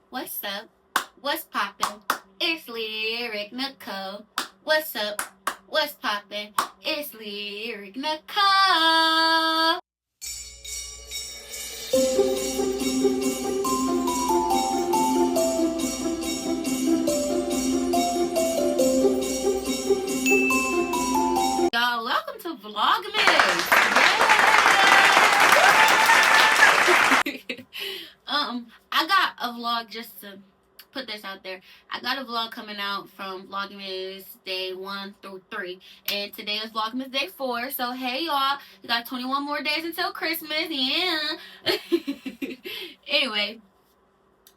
What's up? What's poppin'? It's Lyric Nicole. What's up? What's poppin'? It's Lyric Nicole. Y'all, welcome to VLOGMAS. I got a vlog just to put this out there. I got a vlog coming out from Vlogmas day 1 through 3, and today is Vlogmas day 4. So hey y'all, we got 21 more days until Christmas. Yeah. Anyway,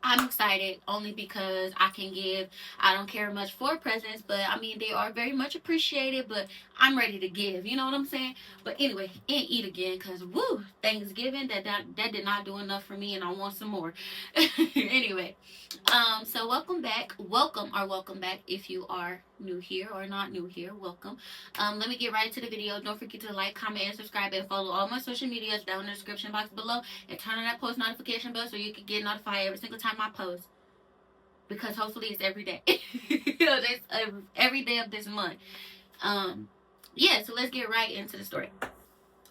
I'm excited only because I can give. I don't care much for presents, but I mean they are very much appreciated, but I'm ready to give, you know what I'm saying? But anyway, and eat again, because woo, Thanksgiving, that did not do enough for me, and I want some more. Anyway, so welcome back if you are new here or not new here. Welcome. Let me get right into the video. Don't forget to like, comment, and subscribe, and follow all my social medias down in the description box below, and turn on that post notification bell so you can get notified every single time I post, because hopefully it's every day. It's every day of this month. Yeah, so let's get right into the story,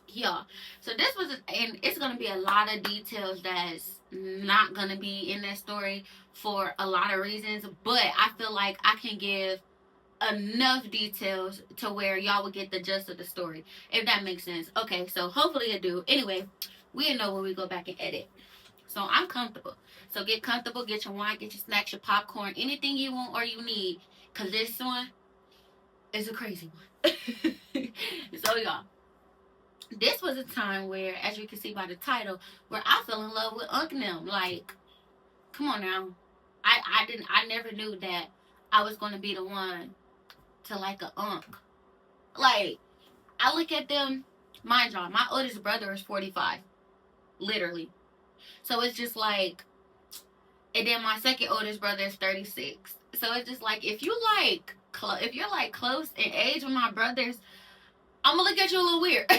y'all. So this was, and it's gonna be a lot of details that's not gonna be in that story for a lot of reasons, but I feel like I can give enough details to where y'all will get the gist of the story, if that makes sense. Okay, so hopefully it do. Anyway, we know when we go back and edit. So I'm comfortable. So get comfortable, get your wine, get your snacks, your popcorn, anything you want or you need, because this one is a crazy one. So y'all, this was a time where, as you can see by the title, where I fell in love with Unc and them. Like, come on now. I never knew that I was gonna be the one to like a Unc. Like, I look at them, mind y'all, my oldest brother is 45. Literally. So it's just like, and then my second oldest brother is 36. So it's just like, if you're like close in age with my brothers, I'm gonna look at you a little weird.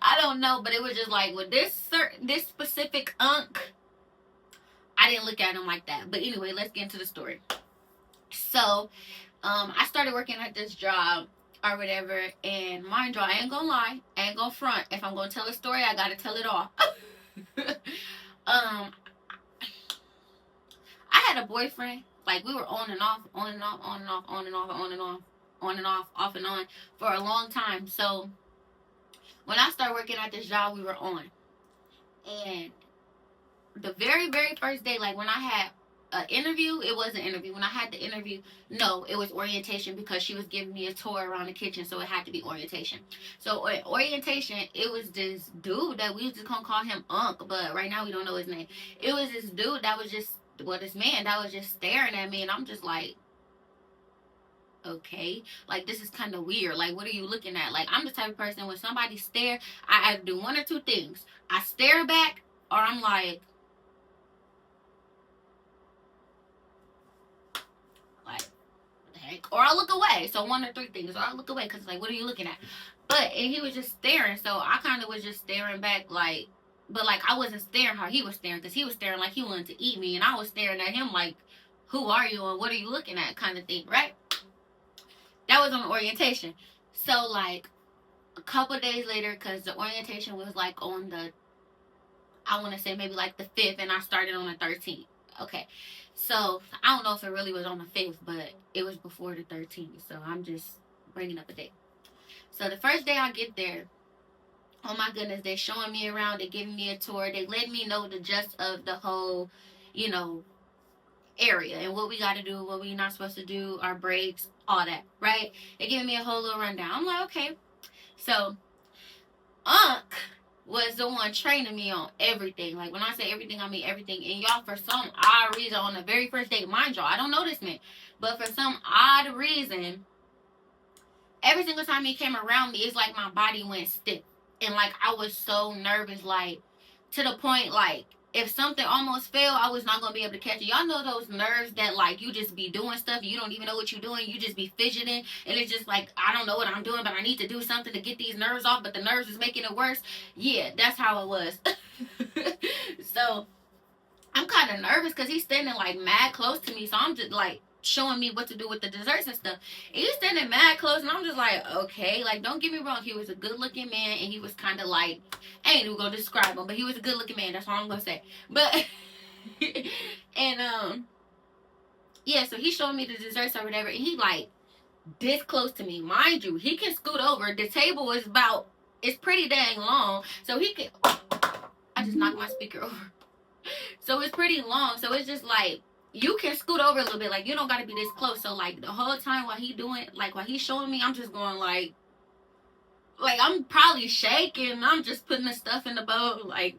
I don't know, but it was just like with this specific Unc, I didn't look at him like that. But anyway, let's get into the story. So, I started working at this job or whatever, and mind you, I ain't gonna lie, I ain't gonna front. If I'm gonna tell a story, I gotta tell it all. I had a boyfriend. Like, we were on and off, on and off, on and off, on and off, on and off, on and off, off and on for a long time. So when I started working at this job, we were on. And the very, very first day, like when I had an interview, it was an interview. When I had the interview, no, it was orientation, because she was giving me a tour around the kitchen, so it had to be orientation. So at orientation, it was this dude that we was just gonna call him Unc, but right now we don't know his name. It was this dude that was just, well, this man that was just staring at me, and I'm just like, okay, like this is kind of weird. Like, what are you looking at? Like, I'm the type of person, when somebody stare, I either do one or two things. I stare back, or I'm like what the heck? Or I look away. So one or three things. Or I look away, because like, what are you looking at? But, and he was just staring, so I kind of was just staring back, like, but like, I wasn't staring how he was staring, because he was staring like he wanted to eat me, and I was staring at him like, who are you and what are you looking at, kind of thing, right? That was on orientation. So like a couple days later, because the orientation was like on the, I want to say maybe like the 5th, and I started on the 13th. Okay, so I don't know if it really was on the 5th, but it was before the 13th, so I'm just bringing up a date. So the first day I get there, oh my goodness, they're showing me around, they're giving me a tour, they let me know the gist of the whole, you know, area and what we got to do, what we not supposed to do, our breaks, all that, right? They're giving me a whole little rundown. I'm like, okay. So Unc was the one training me on everything. Like, when I say everything, I mean everything. And y'all, for some odd reason, on the very first date, mind y'all, I don't know this man, but for some odd reason, every single time he came around me, it's like my body went stiff. And like, I was so nervous, like, to the point, like, if something almost fell, I was not going to be able to catch it. Y'all know those nerves that, like, you just be doing stuff, you don't even know what you're doing, you just be fidgeting, and it's just like, I don't know what I'm doing, but I need to do something to get these nerves off, but the nerves is making it worse. Yeah, that's how it was. So I'm kind of nervous because he's standing like mad close to me. So I'm just like showing me what to do with the desserts and stuff. And he's standing mad close, and I'm just like, okay, like don't get me wrong, he was a good looking man, and he was kind of like, I ain't even gonna describe him, but he was a good looking man. That's all I'm gonna say. But and yeah, so he's showing me the desserts or whatever, and he like this close to me, mind you. He can scoot over. The table is about, it's pretty dang long, so he can. I just knocked my speaker over. So it's pretty long, so it's just like you can scoot over a little bit, like you don't gotta be this close. So like the whole time while he doing, like while he's showing me, I'm just going like I'm probably shaking. I'm just putting the stuff in the bowl, like,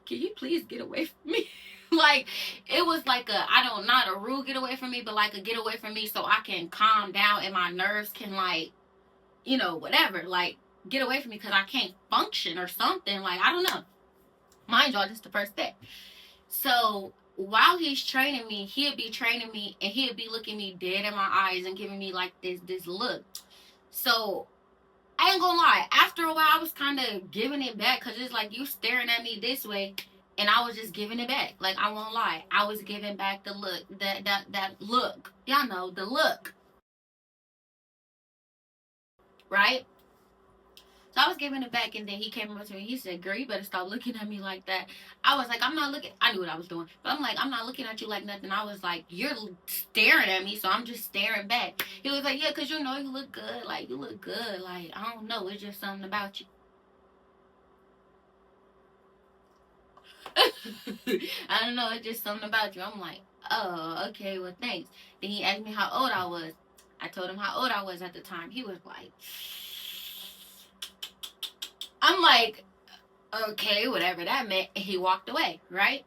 can you please get away from me? Like it was like a, I don't, not a rude get away from me, but like a get away from me so I can calm down and my nerves can like, you know, whatever, like get away from me because I can't function or something. Like I don't know. Mind y'all, this is the first day. So while he's training me, he'll be training me and he'll be looking me dead in my eyes and giving me like this look. So I ain't gonna lie, after a while I was kind of giving it back because it's like you staring at me this way, and I was just giving it back. Like I won't lie, I was giving back the look, that look. Y'all know the look, right? So I was giving it back, and then he came up to me. He said, "Girl, you better stop looking at me like that." I was like, "I'm not looking." I knew what I was doing, but I'm like, "I'm not looking at you like nothing." I was like, "You're staring at me, so I'm just staring back." He was like, "Yeah, cause you know you look good. Like you look good. Like I don't know, it's just something about you." I don't know, it's just something about you. I'm like, "Oh, okay, well thanks." Then he asked me how old I was. I told him how old I was at the time. He was like, I'm like, okay, whatever that meant. And he walked away, right?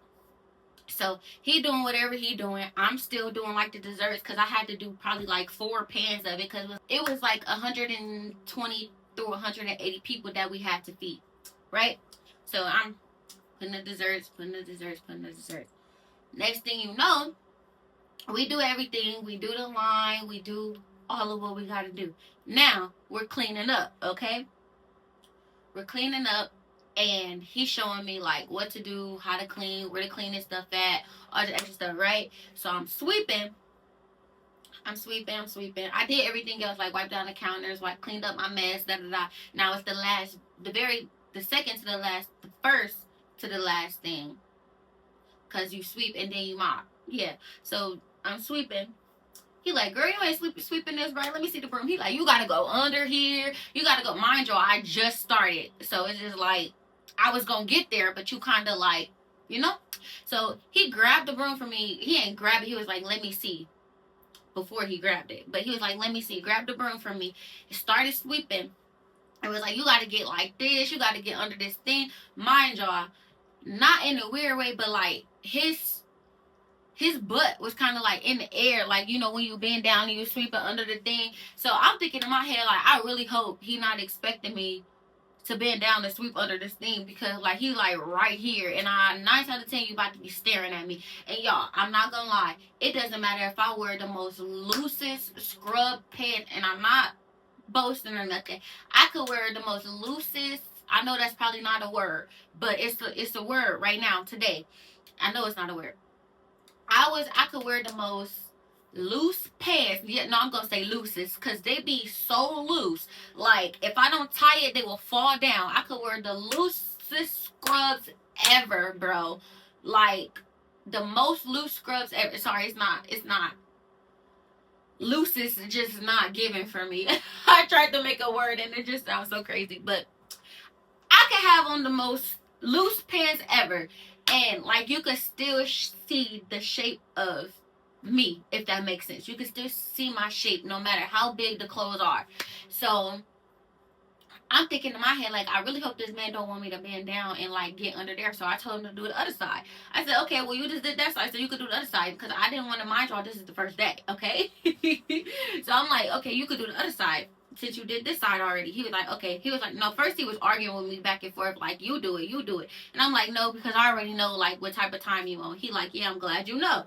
So he doing whatever he doing. I'm still doing like the desserts because I had to do probably like 4 pans of it because it was like 120 through 180 people that we had to feed, right? So I'm putting the desserts, putting the desserts, putting the desserts. Next thing you know, we do everything. We do the line. We do all of what we got to do. Now we're cleaning up, okay? We're cleaning up, and he's showing me like what to do, how to clean, where to clean this stuff at, all the extra stuff, right? So I'm sweeping. I did everything else, like wiped down the counters, like cleaned up my mess, da da da. Now it's the second to the last, the first to the last thing, cause you sweep and then you mop. Yeah. So I'm sweeping. He like, "Girl, you ain't sweeping this right. Let me see the broom." He like, "You gotta go under here. You gotta go." Mind you, I just started, so it's just like I was gonna get there, but you kind of like, you know. So he grabbed the broom from me. He ain't grab it. He was like, "Let me see." Before he grabbed it, but he was like, "Let me see." Grabbed the broom from me. He started sweeping. It was like, "You gotta get like this. You gotta get under this thing." Mind y'all, not in a weird way, but like his butt was kind of like in the air, like, you know, when you bend down and you sweep it under the thing. So I'm thinking in my head, like, I really hope he not expecting me to bend down and sweep under this thing, because like he like right here, and 9 out of 10 you about to be staring at me. And y'all, I'm not gonna lie, it doesn't matter if I wear the most loosest scrub pants, and I'm not boasting or nothing. I could wear the most loosest, I know that's probably not a word, but it's a word right now today. I know it's not a word. I could wear the most loose pants. Yeah, no, I'm gonna say loosest because they be so loose. Like if I don't tie it, they will fall down. I could wear the loosest scrubs ever, bro. Like the most loose scrubs ever. Sorry, it's not. It's not. Loosest is just not given for me. I tried to make a word and it just sounds so crazy, but I could have on the most loose pants ever, and like you could still see the shape of me, if that makes sense. You can still see my shape no matter how big the clothes are. So I'm thinking in my head, like, I really hope this man don't want me to bend down and like get under there. So I told him to do the other side. I said, "Okay, well, you just did that side, so you could do the other side," because I didn't want to, mind y'all, this is the first day, okay? So I'm like, "Okay, you could do the other side since you did this side already." He was like, "Okay." He was like, no, first he was arguing with me back and forth, like, you do it. And I'm like, "No, because I already know like what type of time you on." He like, "Yeah, I'm glad you know."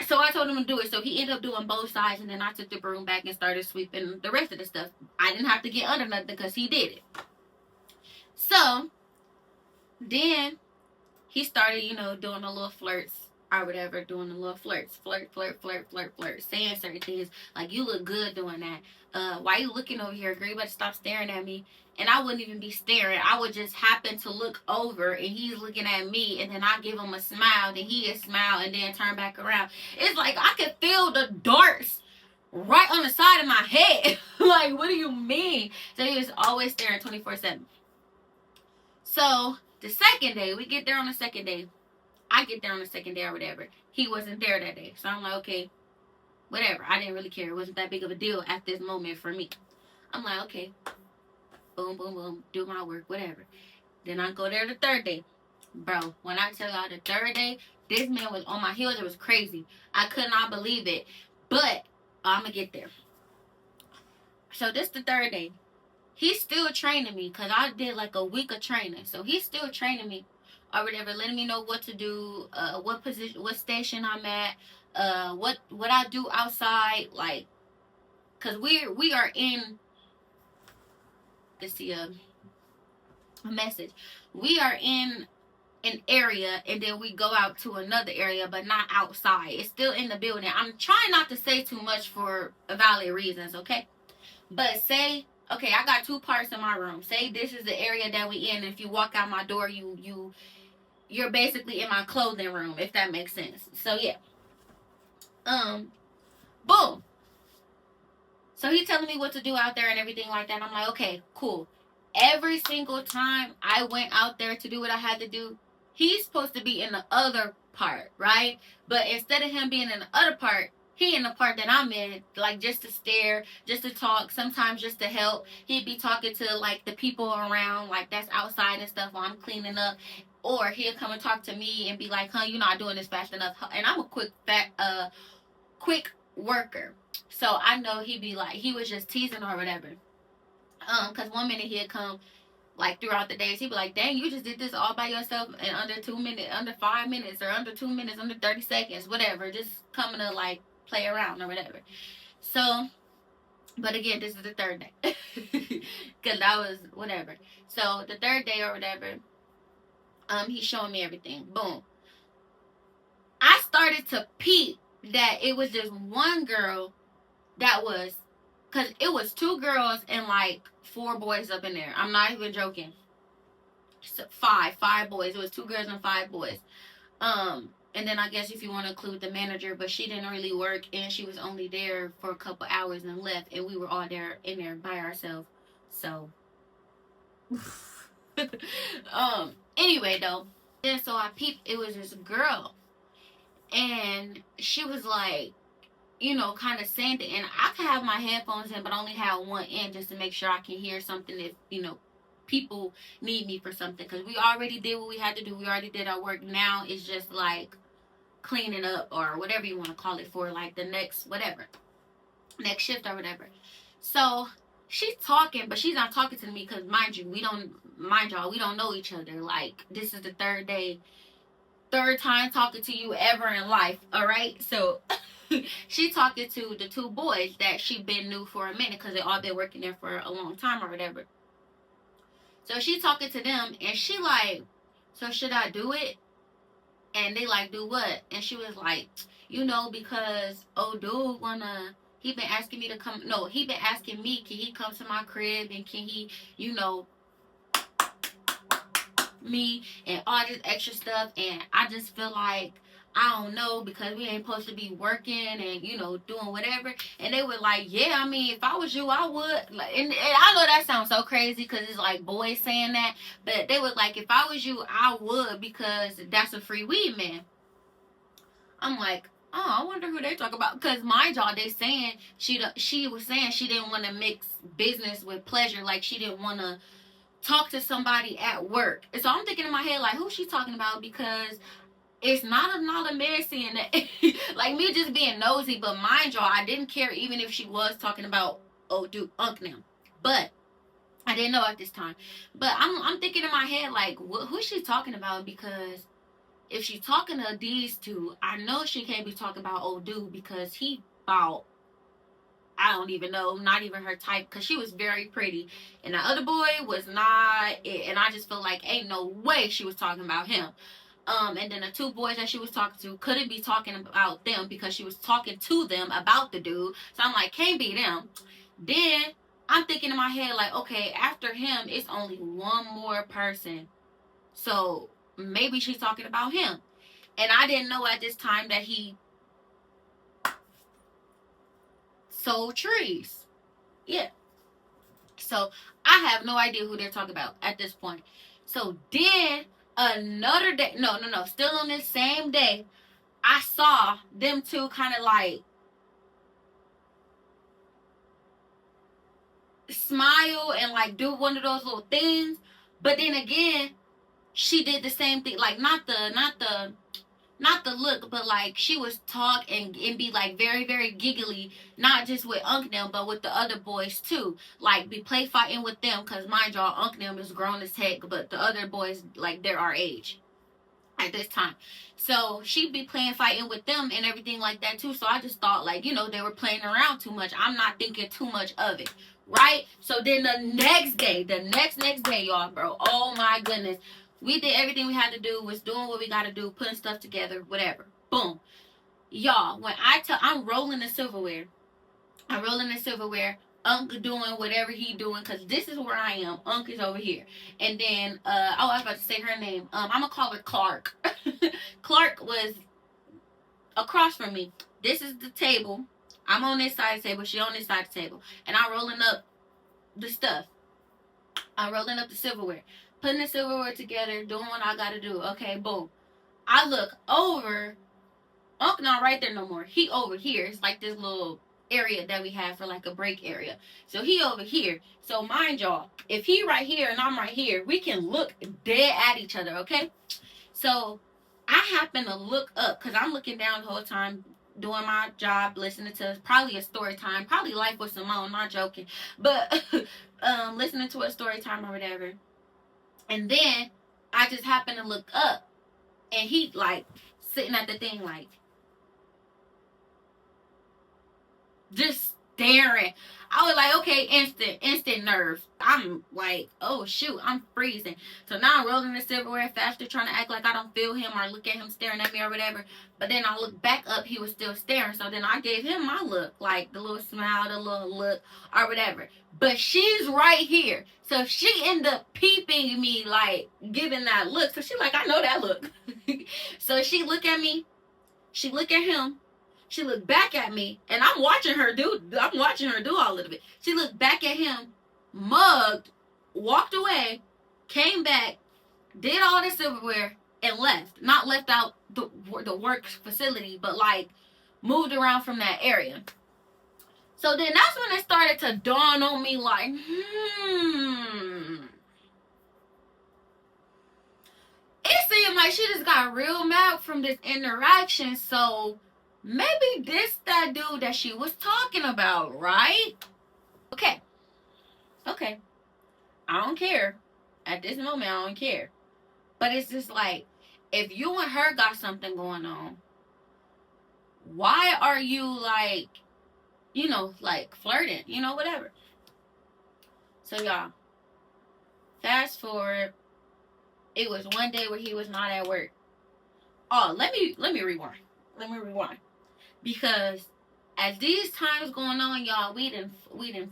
So I told him to do it. So he ended up doing both sides, and then I took the broom back and started sweeping the rest of the stuff. I didn't have to get under nothing because he did it. So then he started, you know, doing the little flirts or whatever, doing the little flirts, flirt, saying certain things, like, you look good doing that. Why you looking over here, girl? You better stop staring at me. And I wouldn't even be staring. I would just happen to look over, and he's looking at me, and then I give him a smile, then he is smile, and then turn back around. It's like I could feel the darts right on the side of my head. Like, what do you mean? So he was always staring 24/7. So the second day, we get there on the second day. I get there on the second day or whatever. He wasn't there that day. So I'm like, okay, whatever. I didn't really care. It wasn't that big of a deal at this moment for me. I'm like, okay, boom, boom, boom, do my work, whatever. Then I go there the third day. Bro, when I tell y'all the third day, this man was on my heels. It was crazy. I could not believe it. But I'm going to get there. So this the third day. He's still training me because I did like a week of training. So he's still training me or whatever, letting me know what to do, what position, what station I'm at, what I do outside, like, because we are in, let's see, a message. We are in an area, and then we go out to another area, but not outside. It's still in the building. I'm trying not to say too much for valid reasons, okay? But say, okay, I got two parts in my room. Say this is the area that we in. If you walk out my door, you're basically in my clothing room, if that makes sense. So yeah. Boom. So he's telling me what to do out there and everything like that. I'm like, okay, cool. Every single time I went out there to do what I had to do, he's supposed to be in the other part, right? But instead of him being in the other part, he in the part that I'm in, like, just to stare, just to talk, sometimes just to help. He'd be talking to, like, the people around, like, that's outside and stuff while I'm cleaning up. Or he'll come and talk to me and be like, huh, you're not doing this fast enough. And I'm a quick worker. So I know he'd be like, he was just teasing or whatever. Because one minute he'd come, like, throughout the days, he'd be like, dang, you just did this all by yourself in under 2 minutes, under 5 minutes, or under 2 minutes, under 30 seconds, whatever. Just coming to, like, play around or whatever. So, but again, this is the third day. Because that was whatever. So the third day or whatever, he's showing me everything. Boom. I started to peep that it was just one girl that was, because it was 2 girls and like 4 boys up in there. I'm not even joking. So five boys. It was 2 girls and 5 boys. And then I guess if you want to include the manager, but she didn't really work, and she was only there for a couple hours and left, and we were all in there by ourselves. So anyway though, then so I peeped, it was this girl, and she was like, you know, kind of saying it, and I could have my headphones in, but only have one in just to make sure I can hear something if, you know, people need me for something, because we already did what we had to do. We already did our work. Now it's just like cleaning up or whatever you want to call it for, like, the next whatever, next shift or whatever. So she's talking, but she's not talking to me because, mind y'all, we don't know each other. Like, this is the third time talking to you ever in life, all right? So she talking to the 2 boys that she been knew for a minute because they all been working there for a long time or whatever. So she talking to them, and she like, so should I do it? And they like, do what? And she was like, you know, because old dude he been asking me to come. No, he been asking me, can he come to my crib, and can he, you know, me and all this extra stuff. And I just feel like, I don't know, because we ain't supposed to be working and, you know, doing whatever. And they were like, yeah, I mean, if I was you, I would. Like, and I know that sounds so crazy because it's like boys saying that, but they were like, if I was you, I would, because that's a free weed man. I'm like, oh, I wonder who they talk about, because mind y'all, they saying she was saying she didn't want to mix business with pleasure, like she didn't want to talk to somebody at work. And so I'm thinking in my head, like, who's she talking about? Because it's not another man saying that. Like, me just being nosy, but mind y'all, I didn't care even if she was talking about, oh, dude, Unc now. But I didn't know at this time. But I'm thinking in my head, like, who's she talking about? Because if she's talking to these 2, I know she can't be talking about old dude, because he about, I don't even know, not even her type, because she was very pretty. And the other boy was not, and I just feel like ain't no way she was talking about him. And then the two boys that she was talking to couldn't be talking about them because she was talking to them about the dude. So I'm like, can't be them. Then I'm thinking in my head, like, okay, after him, it's only one more person. So maybe she's talking about him. And I didn't know at this time that he sold trees. Yeah. So I have no idea who they're talking about at this point. So then another day, no, still on this same day, I saw them two kind of like smile and like do one of those little things. But then again, she did the same thing, like not the look, but like she was talk and be like very, very giggly, not just with Unc them, but with the other boys too. Like be play fighting with them, cause mind y'all, Unc them is grown as heck, but the other boys, like, they're our age at this time. So she'd be playing fighting with them and everything like that too. So I just thought, like, they were playing around too much. I'm not thinking too much of it. Right? So then the next day, next day, y'all, bro. Oh my goodness. We did everything we had to do, was doing what we gotta do, putting stuff together, whatever. Boom. Y'all, when I'm rolling the silverware. Unc doing whatever he doing, because this is where I am. Unc is over here. And then, I was about to say her name. I'm going to call her Clark. Clark was across from me. This is the table. I'm on this side of the table. She on this side of the table. And I'm rolling up the stuff. I'm rolling up the silverware. Putting the silverware together, doing what I got to do. Okay, boom. I look over. Unc not right there no more. He over here. It's like this little area that we have for like a break area. So he over here. So mind y'all, if he right here and I'm right here, we can look dead at each other, okay? So I happen to look up because I'm looking down the whole time, doing my job, listening to probably a story time, probably Life with Simone, not joking, but listening to a story time or whatever. And then I just happen to look up and he like sitting at the thing like just staring. I was like, okay, instant nerves. I'm like, oh shoot, I'm freezing. So now I'm rolling the silverware faster, trying to act like I don't feel him or look at him staring at me or whatever. But then I look back up, he was still staring. So then I gave him my look, like the little smile, the little look or whatever. But she's right here. So she ended up peeping me, like giving that look. So she like, I know that look. So she look at me, she look at him. She looked back at me, and I'm watching her do all of it. She looked back at him, mugged, walked away, came back, did all the silverware, and left. Not left out the work facility, but like moved around from that area. So then that's when it started to dawn on me like, it seemed like she just got real mad from this interaction, so maybe this that dude that she was talking about, right? Okay. I don't care. At this moment, I don't care. But it's just like, if you and her got something going on, why are you like, like flirting, whatever. So y'all, fast forward. It was one day where he was not at work. Oh, let me rewind. Because as these times going on, y'all, we didn't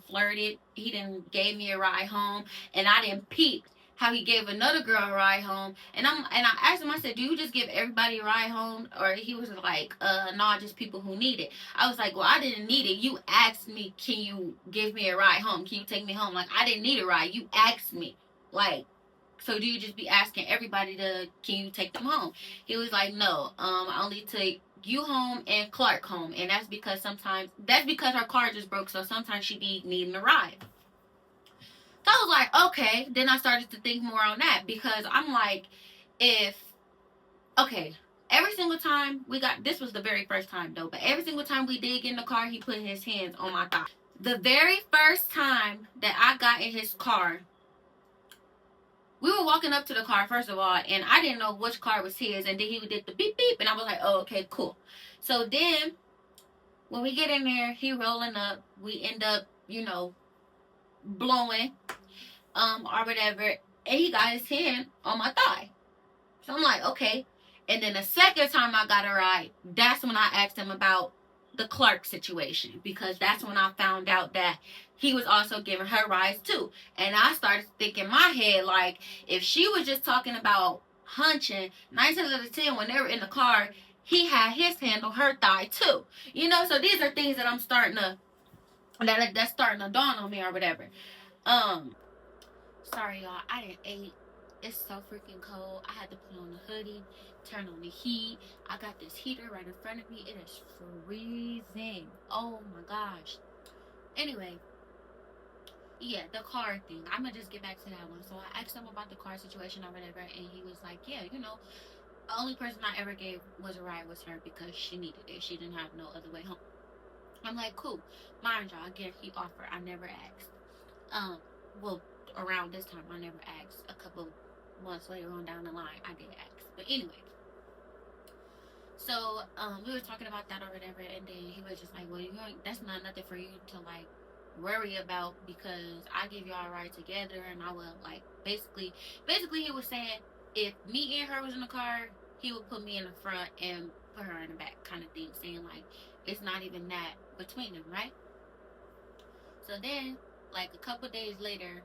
flirted. He didn't gave me a ride home, and I didn't peep how he gave another girl a ride home. And I asked him, I said, do you just give everybody a ride home? Or he was like, no, just people who need it. I was like, well, I didn't need it. You asked me, can you give me a ride home? Can you take me home? Like, I didn't need a ride. You asked me. Like, so do you just be asking everybody can you take them home? He was like, no, I only take you home and Clark home. And that's because her car just broke, so sometimes she be needing a ride. So I was like, okay. Then I started to think more on that, because I'm like, every single time this was the very first time though, but every single time we did get in the car, he put his hands on my thigh. The very first time that I got in his car, we were walking up to the car, first of all, and I didn't know which car was his, and then he did the beep beep, and I was like, oh, okay, cool. So then, when we get in there, he rolling up, we end up, blowing, or whatever, and he got his hand on my thigh. So I'm like, okay. And then the second time I got a ride, that's when I asked him about the Clark situation, because that's when I found out that he was also giving her rides too. And I started thinking in my head, like, if she was just talking about hunching, 9 times out of 10, when they were in the car, he had his hand on her thigh too. You know, so these are things that I'm starting to, that's starting to dawn on me or whatever. Um, Sorry y'all, I didn't ate. It's so freaking cold. I had to put on the hoodie, turn on the heat. I got this heater right in front of me. It is freezing. Oh my gosh. Anyway, yeah, the car thing. I'm gonna just get back to that one. So I asked him about the car situation or whatever, and he was like, yeah, you know, the only person I ever gave was a ride was her because she needed it. She didn't have no other way home. I'm like, cool. Mind y'all, again, he offered. I never asked. Well, around this time, I never asked. A couple months later on down the line, I did ask. But anyway, so we were talking about that or whatever, and then he was just like, well, that's not nothing for you to like worry about, because I give y'all a ride together, and I will like basically he was saying if me and her was in the car, he would put me in the front and put her in the back, kind of thing, saying like it's not even that between them, right? So then, like a couple days later,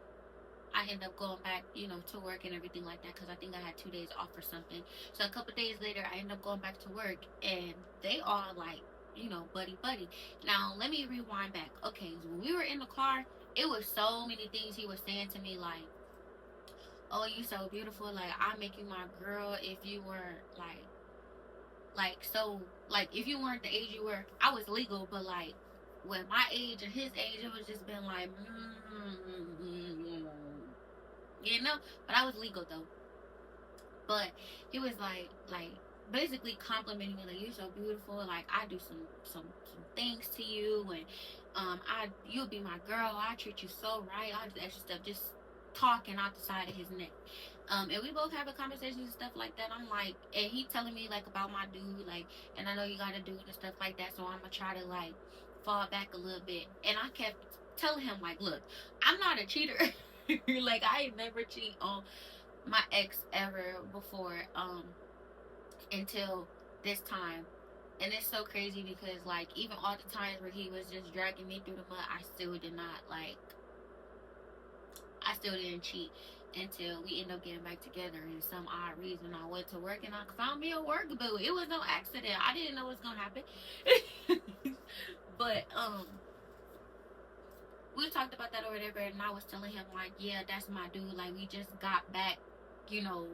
I ended up going back, you know, to work and everything like that, because I think I had 2 days off or something. So a couple days later, I ended up going back to work, and they are like, you know, buddy. Now, let me rewind back. Okay, so when we were in the car, it was so many things he was saying to me, like, oh, you so beautiful, like, I'll make you my girl if you weren't, if you weren't the age you were. I was legal, but, like, with my age and his age, it was just been like, you know, but I was legal though. But he was like basically complimenting me, like, you're so beautiful, like I do some things to you, and you'll be my girl, I treat you so right, all this extra stuff, just talking out the side of his neck. And we both have a conversation and stuff like that. I'm like, and he telling me like about my dude, like, and I know you gotta do it and stuff like that, so I'm gonna try to like fall back a little bit. And I kept telling him like, look, I'm not a cheater. Like, I ain't never cheat on my ex ever before, until this time. And it's so crazy because like even all the times where he was just dragging me through the mud, I still didn't cheat until we ended up getting back together. And some odd reason I went to work and I found me a work boo. It was no accident. I didn't know it was gonna happen. But we talked about that or whatever, and I was telling him like, yeah, that's my dude, like we just got back, you know,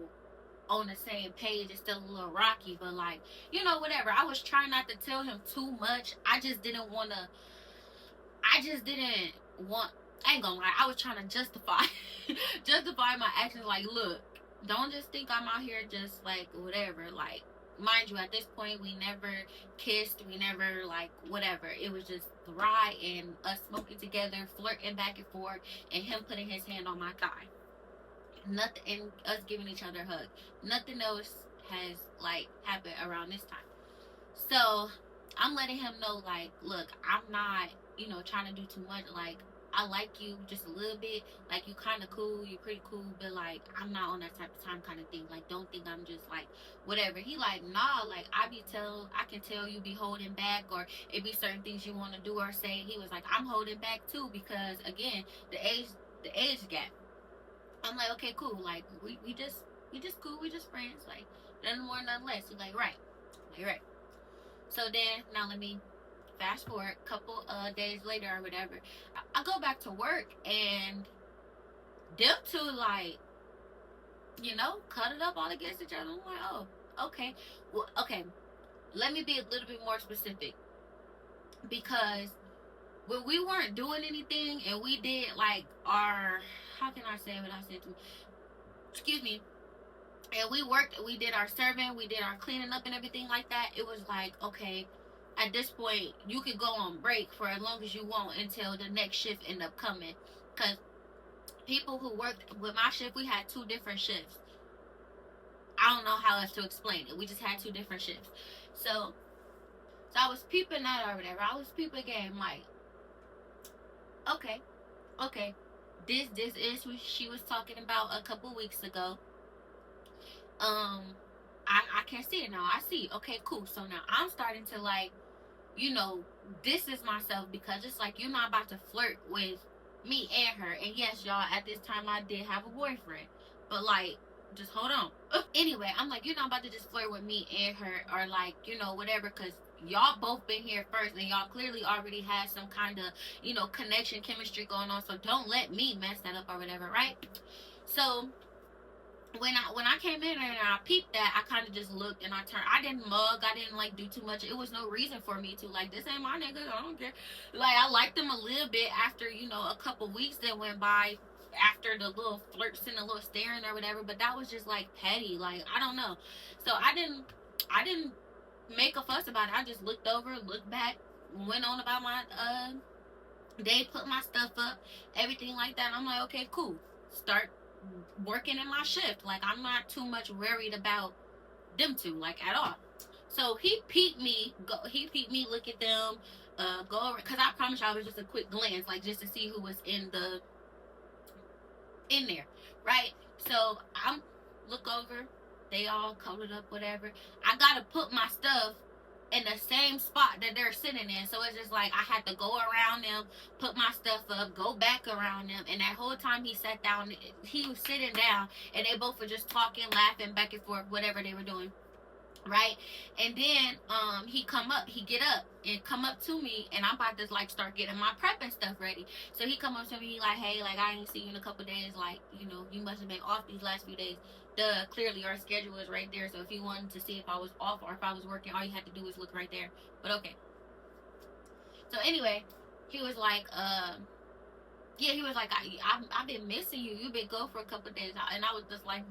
on the same page. It's still a little rocky, but like, you know, whatever. I was trying not to tell him too much. I didn't want I ain't gonna lie, I was trying to justify my actions, like, look, don't just think I'm out here just like whatever. Like, mind you, at this point we never kissed, we never like whatever. It was just the ride and us smoking together, flirting back and forth, and him putting his hand on my thigh. Nothing, and us giving each other a hug. Nothing else has like happened around this time. So I'm letting him know, like, look, I'm not, you know, trying to do too much. Like, I like you just a little bit. Like, you kind of cool, you pretty cool, but like, I'm not on that type of time kind of thing. Like, don't think I'm just like whatever. He like, nah, like I can tell you be holding back, or it be certain things you want to do or say. He was like, I'm holding back too, because again, the age gap. I'm like, okay, cool. Like, we just cool. We just friends. Like, nothing more, nothing less. He's like, right. Like, right. So then, now let me fast forward a couple days later or whatever. I go back to work, and them two, like, you know, cut it up all against each other. I'm like, oh, okay. Well, okay. Let me be a little bit more specific. Because when we weren't doing anything and we did, like, our, how can I say it without saying too, excuse me, and we did our serving, we did our cleaning up and everything like that, it was like, okay, at this point, you could go on break for as long as you want until the next shift end up coming. Because people who worked with my shift, we had 2 different shifts. I don't know how else to explain it. We just had 2 different shifts. So I was peeping that or whatever. I was peeping game, like, okay, this is what she was talking about a couple weeks ago. I can't see it now. I see. Okay, cool. So now I'm starting to like, you know, distance myself because it's like you're not about to flirt with me and her. And yes, y'all, at this time I did have a boyfriend, but like, just hold on. Anyway, I'm like, you're not about to just flirt with me and her, or like, you know, whatever, because y'all both been here first and y'all clearly already had some kind of, you know, connection, chemistry going on. So don't let me mess that up or whatever, right? So when I came in and I peeped that, I kind of just looked and I turned. I didn't mug. I didn't like do too much. It was no reason for me to like. This ain't my nigga. I don't care. Like I liked them a little bit after, you know, a couple weeks that went by after the little flirts and the little staring or whatever. But that was just like petty. Like I don't know. So I didn't make a fuss about it. I just looked over, looked back, went on about my day, put my stuff up, everything like that. And I'm like, okay, cool. Start working in my shift. Like I'm not too much worried about them two, like at all. So he peeped me. He peeped me. Look at them. Go over, because I promise y'all it was just a quick glance, like just to see who was in there, right? So I'm look over. They all coated up, whatever. I gotta put my stuff in the same spot that they're sitting in. So it's just like I had to go around them, put my stuff up, go back around them. And that whole time he sat down, he was sitting down, and they both were just talking, laughing back and forth, whatever they were doing. Right? And then he get up and come up to me, and I'm about to like start getting my prep and stuff ready. So he come up to me, he like, hey, like I ain't seen you in a couple days, like, you know, you must have been off these last few days. Duh, clearly our schedule is right there. So if you wanted to see if I was off or if I was working, all you had to do was look right there. But okay. So anyway, he was like, yeah, he was like, I've been missing you. You've been gone for a couple days. And I was just like,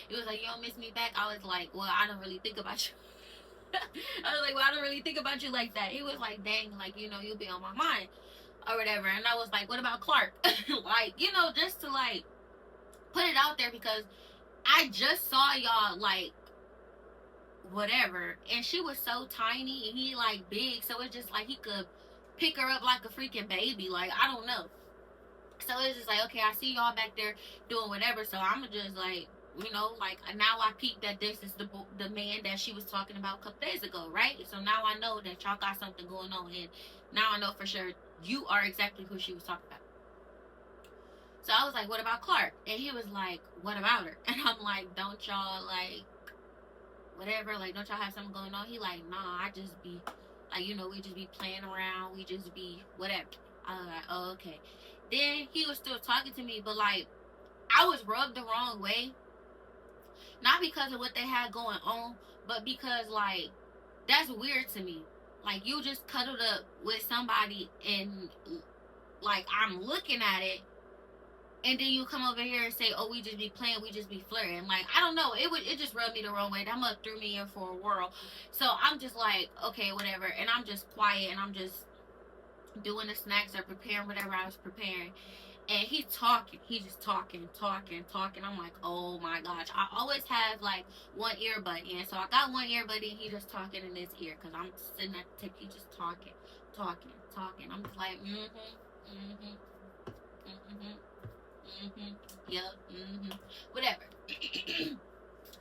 He was like, you don't miss me back? I was like, well, I don't really think about you. I was like, well, I don't really think about you like that. He was like, dang, like, you know, you'll be on my mind or whatever. And I was like, what about Clark? Like, you know, just to like put it out there, because I just saw y'all like whatever, and she was so tiny and he like big, so it's just like he could pick her up like a freaking baby. Like I don't know. So it's just like, okay, I see y'all back there doing whatever, so I'm just like, you know, like now I peeped that this is the man that she was talking about a couple days ago, right? So now I know that y'all got something going on, and now I know for sure you are exactly who she was talking about. So I was like, what about Clark? And he was like, what about her? And I'm like, don't y'all like whatever, like don't y'all have something going on? He like, nah, I just be like, you know, we just be playing around, we just be whatever. I was like, oh, okay. Then he was still talking to me, but like I was rubbed the wrong way, not because of what they had going on, but because like that's weird to me. Like you just cuddled up with somebody and like I'm looking at it, and then you come over here and say, oh, we just be playing, we just be flirting. Like I don't know, it just rubbed me the wrong way. That mother threw me in for a whirl. So I'm just like, okay, whatever, and I'm just quiet and I'm just doing the snacks or preparing whatever I was preparing. And he's talking. He's just talking. I'm like, oh my gosh. I always have like one earbud in. So I got one earbud in. He just talking in his ear, because I'm sitting at the tip. He just talking. I'm just like, yep, whatever.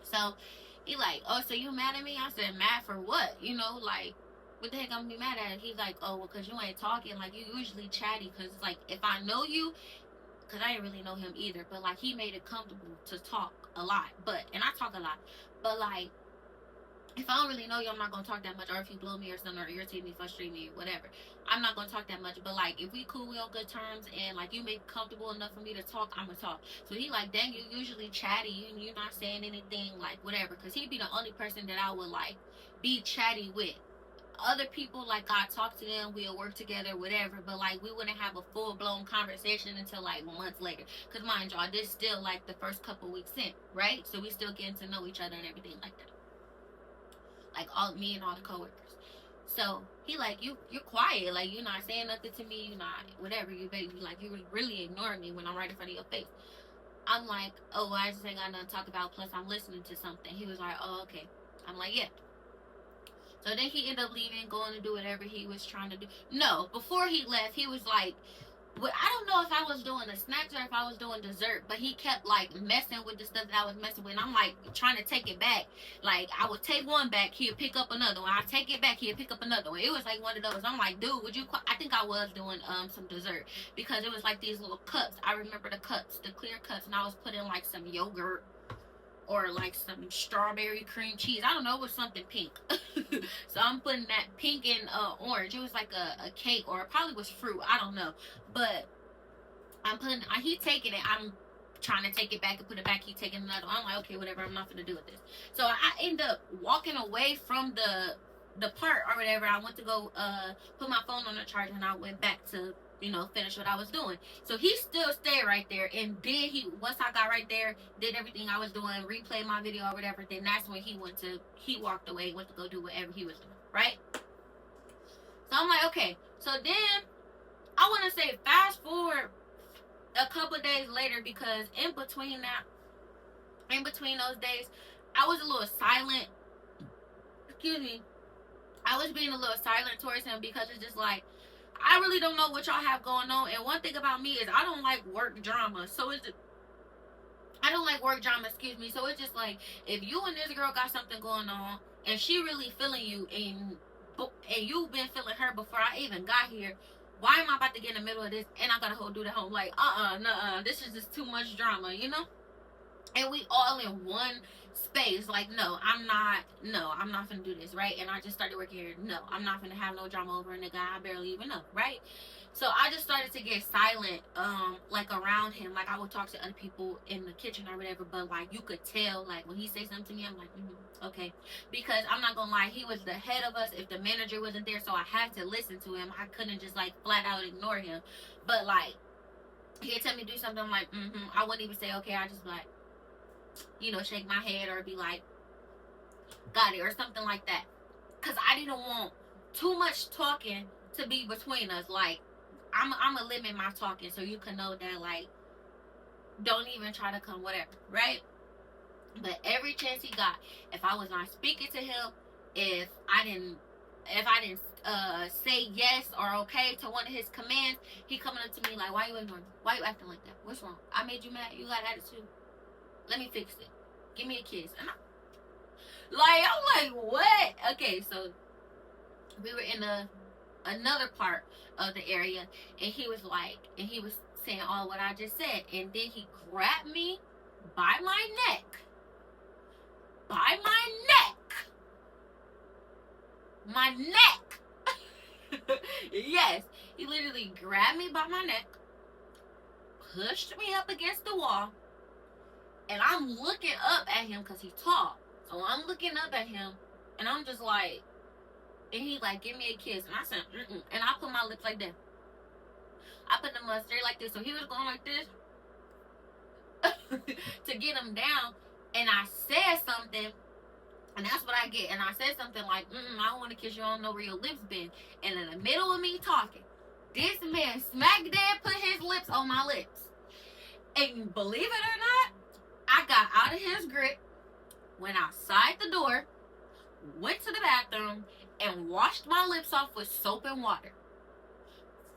So he like, oh, so you mad at me? I said, mad for what? You know, like, what the heck I'm gonna be mad at? He's like, oh, well, because you ain't talking. Like, you usually chatty, because it's like, if I know you, because I didn't really know him either, but like he made it comfortable to talk a lot. And I talk a lot, but like if I don't really know you, I'm not gonna talk that much. Or if you blow me or something, or irritate me, frustrate me, whatever, I'm not gonna talk that much. But like if we cool, we on good terms, and like you make it comfortable enough for me to talk, I'm gonna talk. So he like, dang, you usually chatty, you're not saying anything, like whatever, because he'd be the only person that I would like be chatty with. Other people, like I talk to them, we'll work together, whatever, but like we wouldn't have a full-blown conversation until like months later, because mind y'all, this still like the first couple weeks in, right? So we still getting to know each other and everything like that, like all me and all the coworkers. So he like, you're quiet, like you're not saying nothing to me, you're not whatever, you baby, like you really ignoring me when I'm right in front of your face. I'm like, oh, well, I just ain't got nothing to talk about, plus I'm listening to something. He was like, oh, okay. I'm like, yeah. So then he ended up leaving, going to do whatever he was trying to do. No, before he left, he was like, Well, I don't know if I was doing the snacks or if I was doing dessert, but he kept like messing with the stuff that I was messing with. And I'm like trying to take it back. Like I would take one back, he'd pick up another one. I take it back, he'd pick up another one. It was like one of those. I'm like, dude, would you? I think I was doing some dessert because it was like these little cups. I remember the cups, the clear cups, and I was putting like some yogurt or like some strawberry cream cheese. I don't know, it was something pink. So I'm putting that pink and orange. It was like a cake, or it probably was fruit. I don't know. But I'm putting, he taking it. I'm trying to take it back and put it back. He taking another one. I'm like, okay, whatever. I'm not gonna do with this. So I end up walking away from the part or whatever. I went to go put my phone on the charger, and I went back to, you know, finish what I was doing. So he still stayed right there, and then once I got right there, did everything I was doing, replayed my video or whatever, then that's when he walked away, went to go do whatever he was doing, right? So I'm like, okay. So then I want to say fast forward a couple days later, because in between those days, I was a little silent. Excuse me. I was being a little silent towards him because it's just like, I really don't know what y'all have going on. And one thing about me is I don't like work drama. So I don't like work drama, excuse me. So it's just like, if you and this girl got something going on and she really feeling you, and you've been feeling her before I even got here, why am I about to get in the middle of this and I gotta hold dude at home? Like, nuh-uh, this is just too much drama, you know? And we all in one space. Like, no, I'm not gonna do this, right? And I just started working here. No, I'm not gonna have no drama over a nigga I barely even know, right? So I just started to get silent, like around him. Like I would talk to other people in the kitchen or whatever, but like you could tell, like when he say something to me, I'm like, okay. Because I'm not gonna lie, he was the head of us. If the manager wasn't there, so I had to listen to him. I couldn't just like flat out ignore him. But like he'd tell me to do something, I'm like, I wouldn't even say okay. I just like, you know, shake my head or be like, got it, or something like that. Because I didn't want too much talking to be between us. Like, I'm going to limit my talking so you can know that, like, don't even try to come, whatever, right? But every chance he got, if I was not speaking to him, if I didn't say yes or okay to one of his commands, he coming up to me like, why you ignoring me? Why you acting like that? What's wrong? I made you mad? You got attitude? Let me fix it. Give me a kiss. And I'm like, what? Okay, so we were in another part of the area, and he was saying all what I just said, and then he grabbed me by my neck. By my neck. My neck. Yes, he literally grabbed me by my neck, pushed me up against the wall, and I'm looking up at him because he's tall. So I'm looking up at him, and I'm just like, and he like, give me a kiss. And I said, and I put my lips like that. I put them straight like this. So he was going like this to get him down. And I said something, and that's what I get. And I said something like, I don't want to kiss you. I don't know where your lips been. And in the middle of me talking, this man smack dab put his lips on my lips. And believe it or not, I got out of his grip, went outside the door, went to the bathroom, and washed my lips off with soap and water.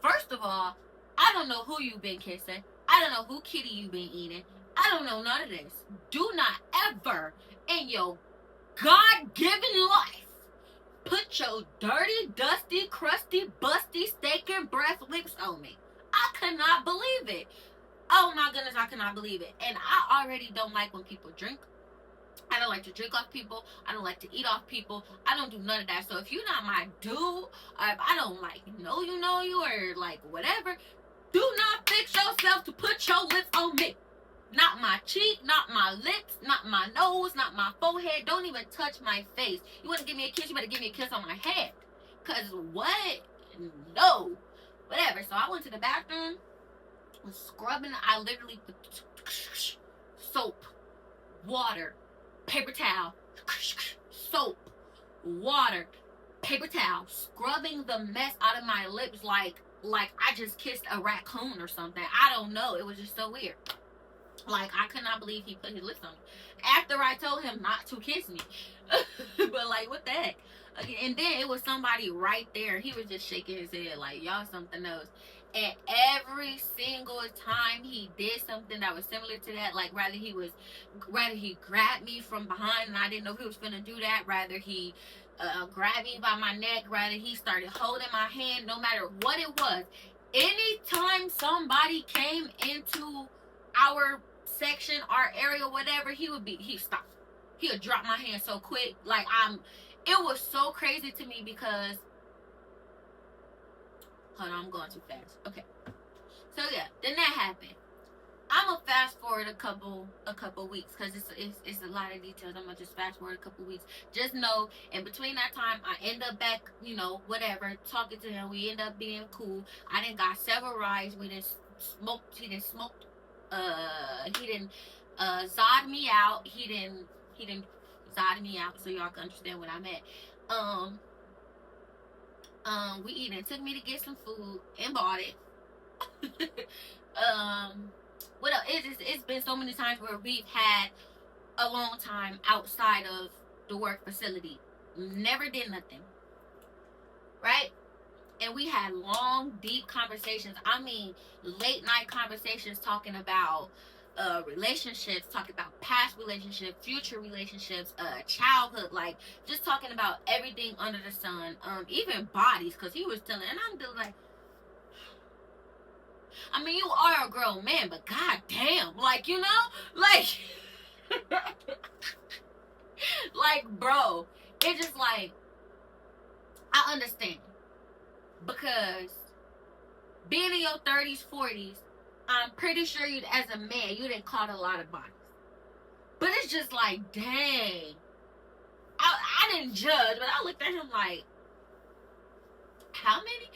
First of all, I don't know who you've been kissing. I don't know who kitty you've been eating. I don't know none of this. Do not ever in your God-given life put your dirty, dusty, crusty, busty, stinking breath lips on me. I cannot believe it. Oh my goodness, I cannot believe it. And I already don't like when people drink. I don't like to drink off people. I don't like to eat off people. I don't do none of that. So if you're not my dude, or if I don't like know you or like whatever, do not fix yourself to put your lips on me. Not my cheek, not my lips, not my nose, not my forehead. Don't even touch my face. You want to give me a kiss, you better give me a kiss on my head. Because what? No. Whatever. So I went to the bathroom, was scrubbing. I literally put soap, water, paper towel, soap, water, paper towel, scrubbing the mess out of my lips like I just kissed a raccoon or something. I don't know. It was just so weird. Like, I could not believe he put his lips on me. After I told him not to kiss me. But, like, what the heck? And then it was somebody right there. He was just shaking his head like, y'all something else. And every single time he did something that was similar to that, like rather he grabbed me from behind and I didn't know he was gonna do that, rather he grabbed me by my neck, rather he started holding my hand, no matter what it was. Anytime somebody came into our section, our area, whatever, he'd stop. He would drop my hand so quick. Like it was so crazy to me because, hold on, I'm going too fast. Okay. So yeah, then that happened. I'm gonna fast forward a couple weeks because it's a lot of details. I'm gonna just fast forward a couple weeks. Just know, in between that time, I end up back, whatever, talking to him. We end up being cool. I done got several rides. We done smoked. He done smoked. He done zod me out. He done zod me out, so y'all can understand what I meant. He done took me to get some food and bought it. What else? It's been so many times where we've had a long time outside of the work facility. Never did nothing. Right? And we had long, deep conversations. I mean, late night conversations talking about relationships, talking about past relationships, future relationships, childhood, like just talking about everything under the sun, even bodies, because he was telling, and I'm just like, I mean, you are a grown man, but goddamn, like, like, like, bro, it's just like, I understand, because being in your 30s, 40s, I'm pretty sure you, as a man, you didn't caught a lot of bodies, but it's just like, dang, I didn't judge, but I looked at him like, how many?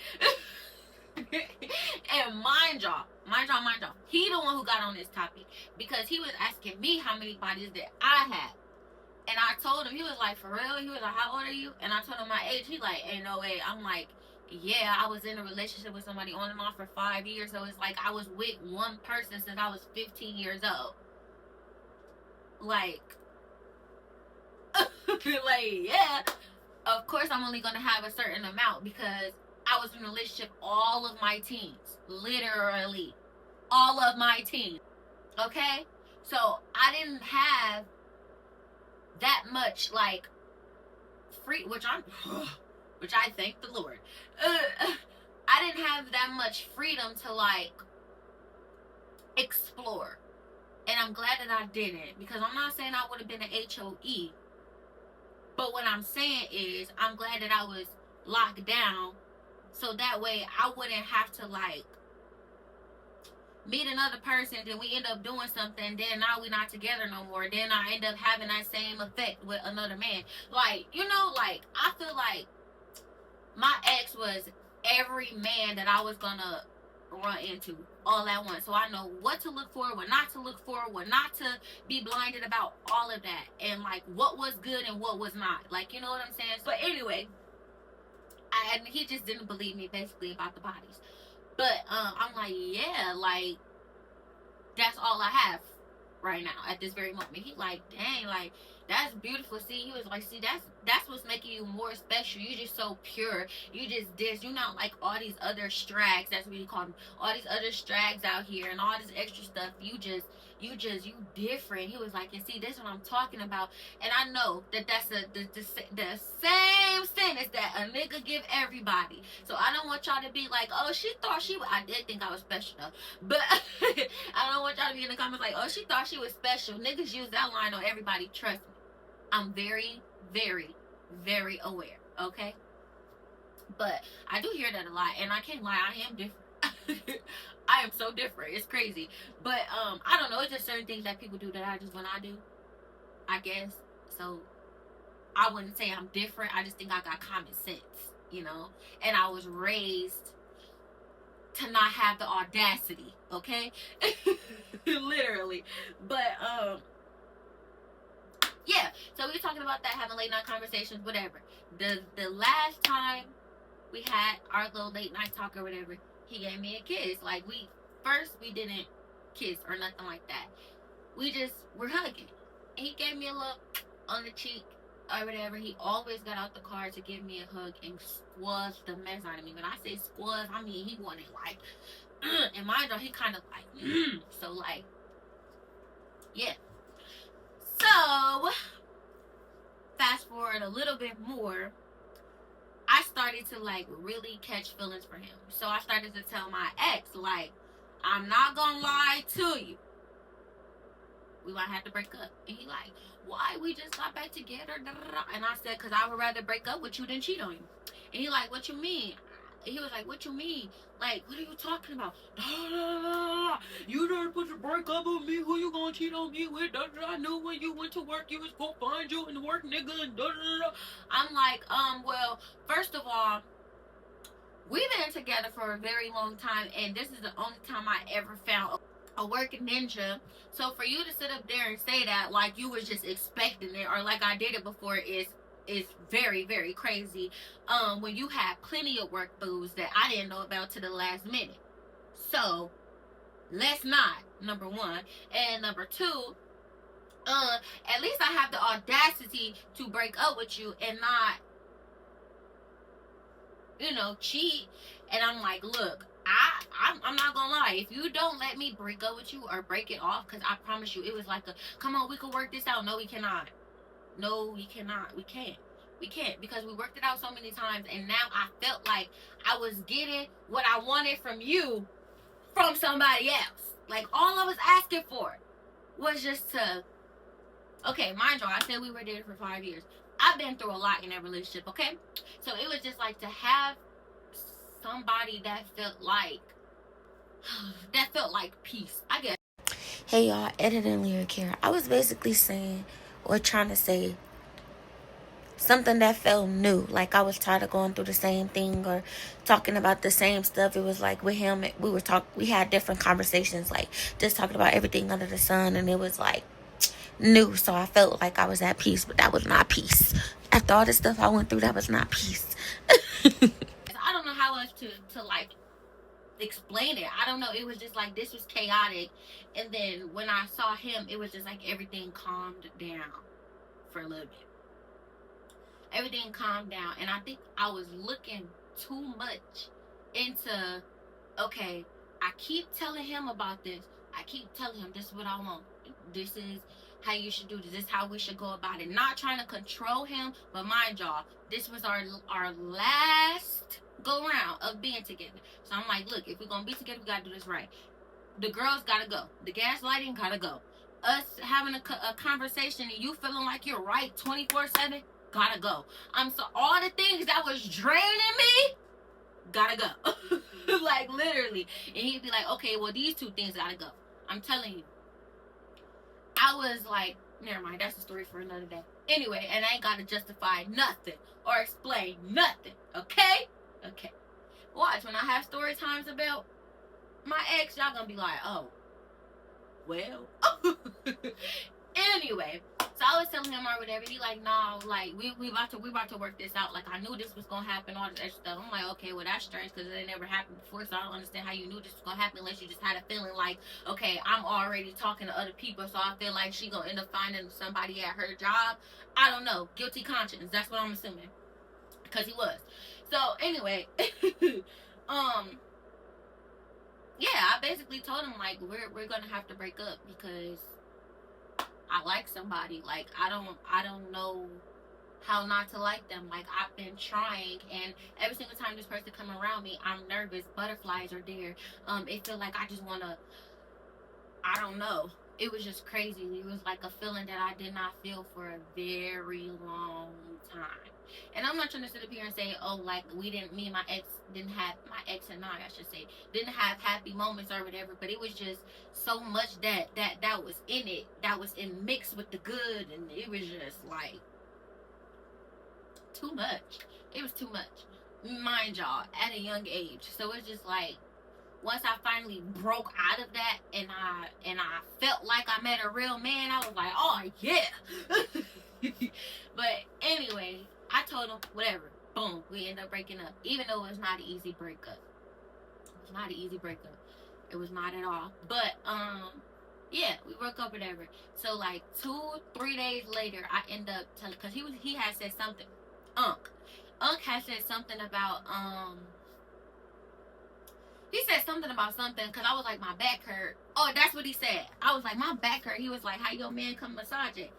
And mind y'all, he the one who got on this topic because he was asking me how many bodies that I had, and I told him. He was like, for real? He was like, how old are you? And I told him my age. He like, ain't no way. I'm like, yeah, I was in a relationship with somebody on and off for 5 years, so it's like I was with one person since I was 15 years old. Like like, yeah, of course I'm only gonna have a certain amount because I was in a relationship all of my teens. Literally. All of my teens. Okay? So I didn't have that much, like, free, which I thank the Lord. I didn't have that much freedom to, like, explore. And I'm glad that I didn't. Because I'm not saying I would have been an HOE. But what I'm saying is, I'm glad that I was locked down. So that way I wouldn't have to, like, meet another person, then we end up doing something, then now we're not together no more, then I end up having that same effect with another man. Like, like, I feel like my ex was every man that I was gonna run into all at once. So I know what to look for, what not to look for, what not to be blinded about, all of that. And, like, what was good and what was not. Like, you know what I'm saying? But anyway, and he just didn't believe me, basically, about the bodies. But I'm like, yeah, like, that's all I have right now at this very moment. He like, dang, like, that's beautiful. See, he was like, see, that's what's making you more special. You just so pure. You just this. You're not like all these other strags. That's what he called them. All these other strags out here and all this extra stuff. You different. He was like, and see, this is what I'm talking about. And I know that that's the same sentence that a nigga give everybody. So I don't want y'all to be like, oh, she thought she was. I did think I was special though, but I don't want y'all to be in the comments like, oh, she thought she was special. Niggas use that line on everybody. Trust me, I'm very, very, very aware. Okay, but I do hear that a lot, and I can't lie, I am different. I am so different. It's crazy. But I don't know. It's just certain things that people do that I just when I do, I guess. So I wouldn't say I'm different. I just think I got common sense, And I was raised to not have the audacity, okay? Literally. But yeah. So we were talking about that, having late night conversations, whatever. The last time we had our little late night talk or whatever, he gave me a kiss. Like, we didn't kiss or nothing like that. We just were hugging. And he gave me a look on the cheek. or whatever, he always got out the car to give me a hug and squash the mess out of me. When I say squash, I mean he wanted like, and mind you, he kind of like, so like, yeah. So fast forward a little bit more, I started to like really catch feelings for him. So I started to tell my ex, like, I'm not gonna lie to you, we might have to break up. And he like, why? We just got back together. And I said, because I would rather break up with you than cheat on you. And he like, what you mean? He was like, what you mean? Like, what are you talking about? You not supposed to break up with me. Who you gonna cheat on me with? I knew when you went to work, you was gonna find you in the work, nigga. And I'm like, well, first of all, we've been together for a very long time, and this is the only time I ever found a working ninja. So for you to sit up there and say that like you was just expecting it, or like I did it before, is very, very crazy. When you have plenty of work booze that I didn't know about to the last minute. So let's not, number one. And number two, at least I have the audacity to break up with you and not, you know, cheat. And I'm like, look, I'm not gonna lie, if you don't let me break up with you or break it off, because I promise you, it was like a, come on, we can work this out. No, we cannot. No, we cannot. We can't. We can't, because we worked it out so many times, and now I felt like I was getting what I wanted from you from somebody else. Like, all I was asking for was just to, okay, mind you, I said we were dating for 5 years. I've been through a lot in that relationship, okay? So it was just like to have somebody that felt like peace, I guess. Hey y'all, editing lyric here. I was basically saying, or trying to say, something that felt new. Like I was tired of going through the same thing or talking about the same stuff. It was like with him, we had different conversations, like just talking about everything under the sun, and it was like new. So I felt like I was at peace, but that was not peace. After all the stuff I went through, that was not peace. I don't know how else to like explain it. I don't know. It was just like, this was chaotic. And then when I saw him, it was just like everything calmed down for a little bit. Everything calmed down. And I think I was looking too much into, okay, I keep telling him about this. I keep telling him this is what I want. This is how you should do this. This is how we should go about it. Not trying to control him, but mind y'all, this was our last go round of being together. So I'm like, look, if we're gonna be together, we gotta do this right. The girls gotta go. The gaslighting gotta go. Us having a conversation and you feeling like you're right 24/7 gotta go. So all the things that was draining me gotta go. Like literally. And he'd be like, okay, well, these two things gotta go. I'm telling you. I was like, never mind, that's a story for another day. Anyway, and I ain't gotta justify nothing or explain nothing, okay? Okay. Watch, when I have story times about my ex, y'all gonna be like, oh, well. Anyway, so I was telling him or whatever. He like, no, like we about to work this out. Like I knew this was gonna happen, all this extra stuff. I'm like, okay, well that's strange because it never happened before. So I don't understand how you knew this was gonna happen unless you just had a feeling like, okay, I'm already talking to other people, so I feel like she gonna end up finding somebody at her job. I don't know, guilty conscience. That's what I'm assuming, because he was. So anyway, yeah, I basically told him like we're gonna have to break up because I like somebody. Like I don't know how not to like them. Like I've been trying, and every single time this person come around me, I'm nervous. Butterflies are there. It feel like I just wanna, I don't know. It was just crazy. It was like a feeling that I did not feel for a very long time. And I'm not trying to sit up here and say, oh, like me and my ex and I should say, didn't have happy moments or whatever, but it was just so much that was in it, that was in mixed with the good, and it was just like too much. It was too much. Mind y'all, at a young age. So it's just like, once I finally broke out of that and I felt like I met a real man, I was like, oh yeah. But anyway, I told him, whatever. Boom, we ended up breaking up. Even though it was not an easy breakup. It was not an easy breakup. It was not at all. But Yeah, we broke up, whatever. So like 2-3 days later, I end up telling, because he had said something. Unc, Unc had said something about He said something about something because I was like, my back hurt. Oh, that's what he said. I was like, my back hurt. He was like, how your man come massage it?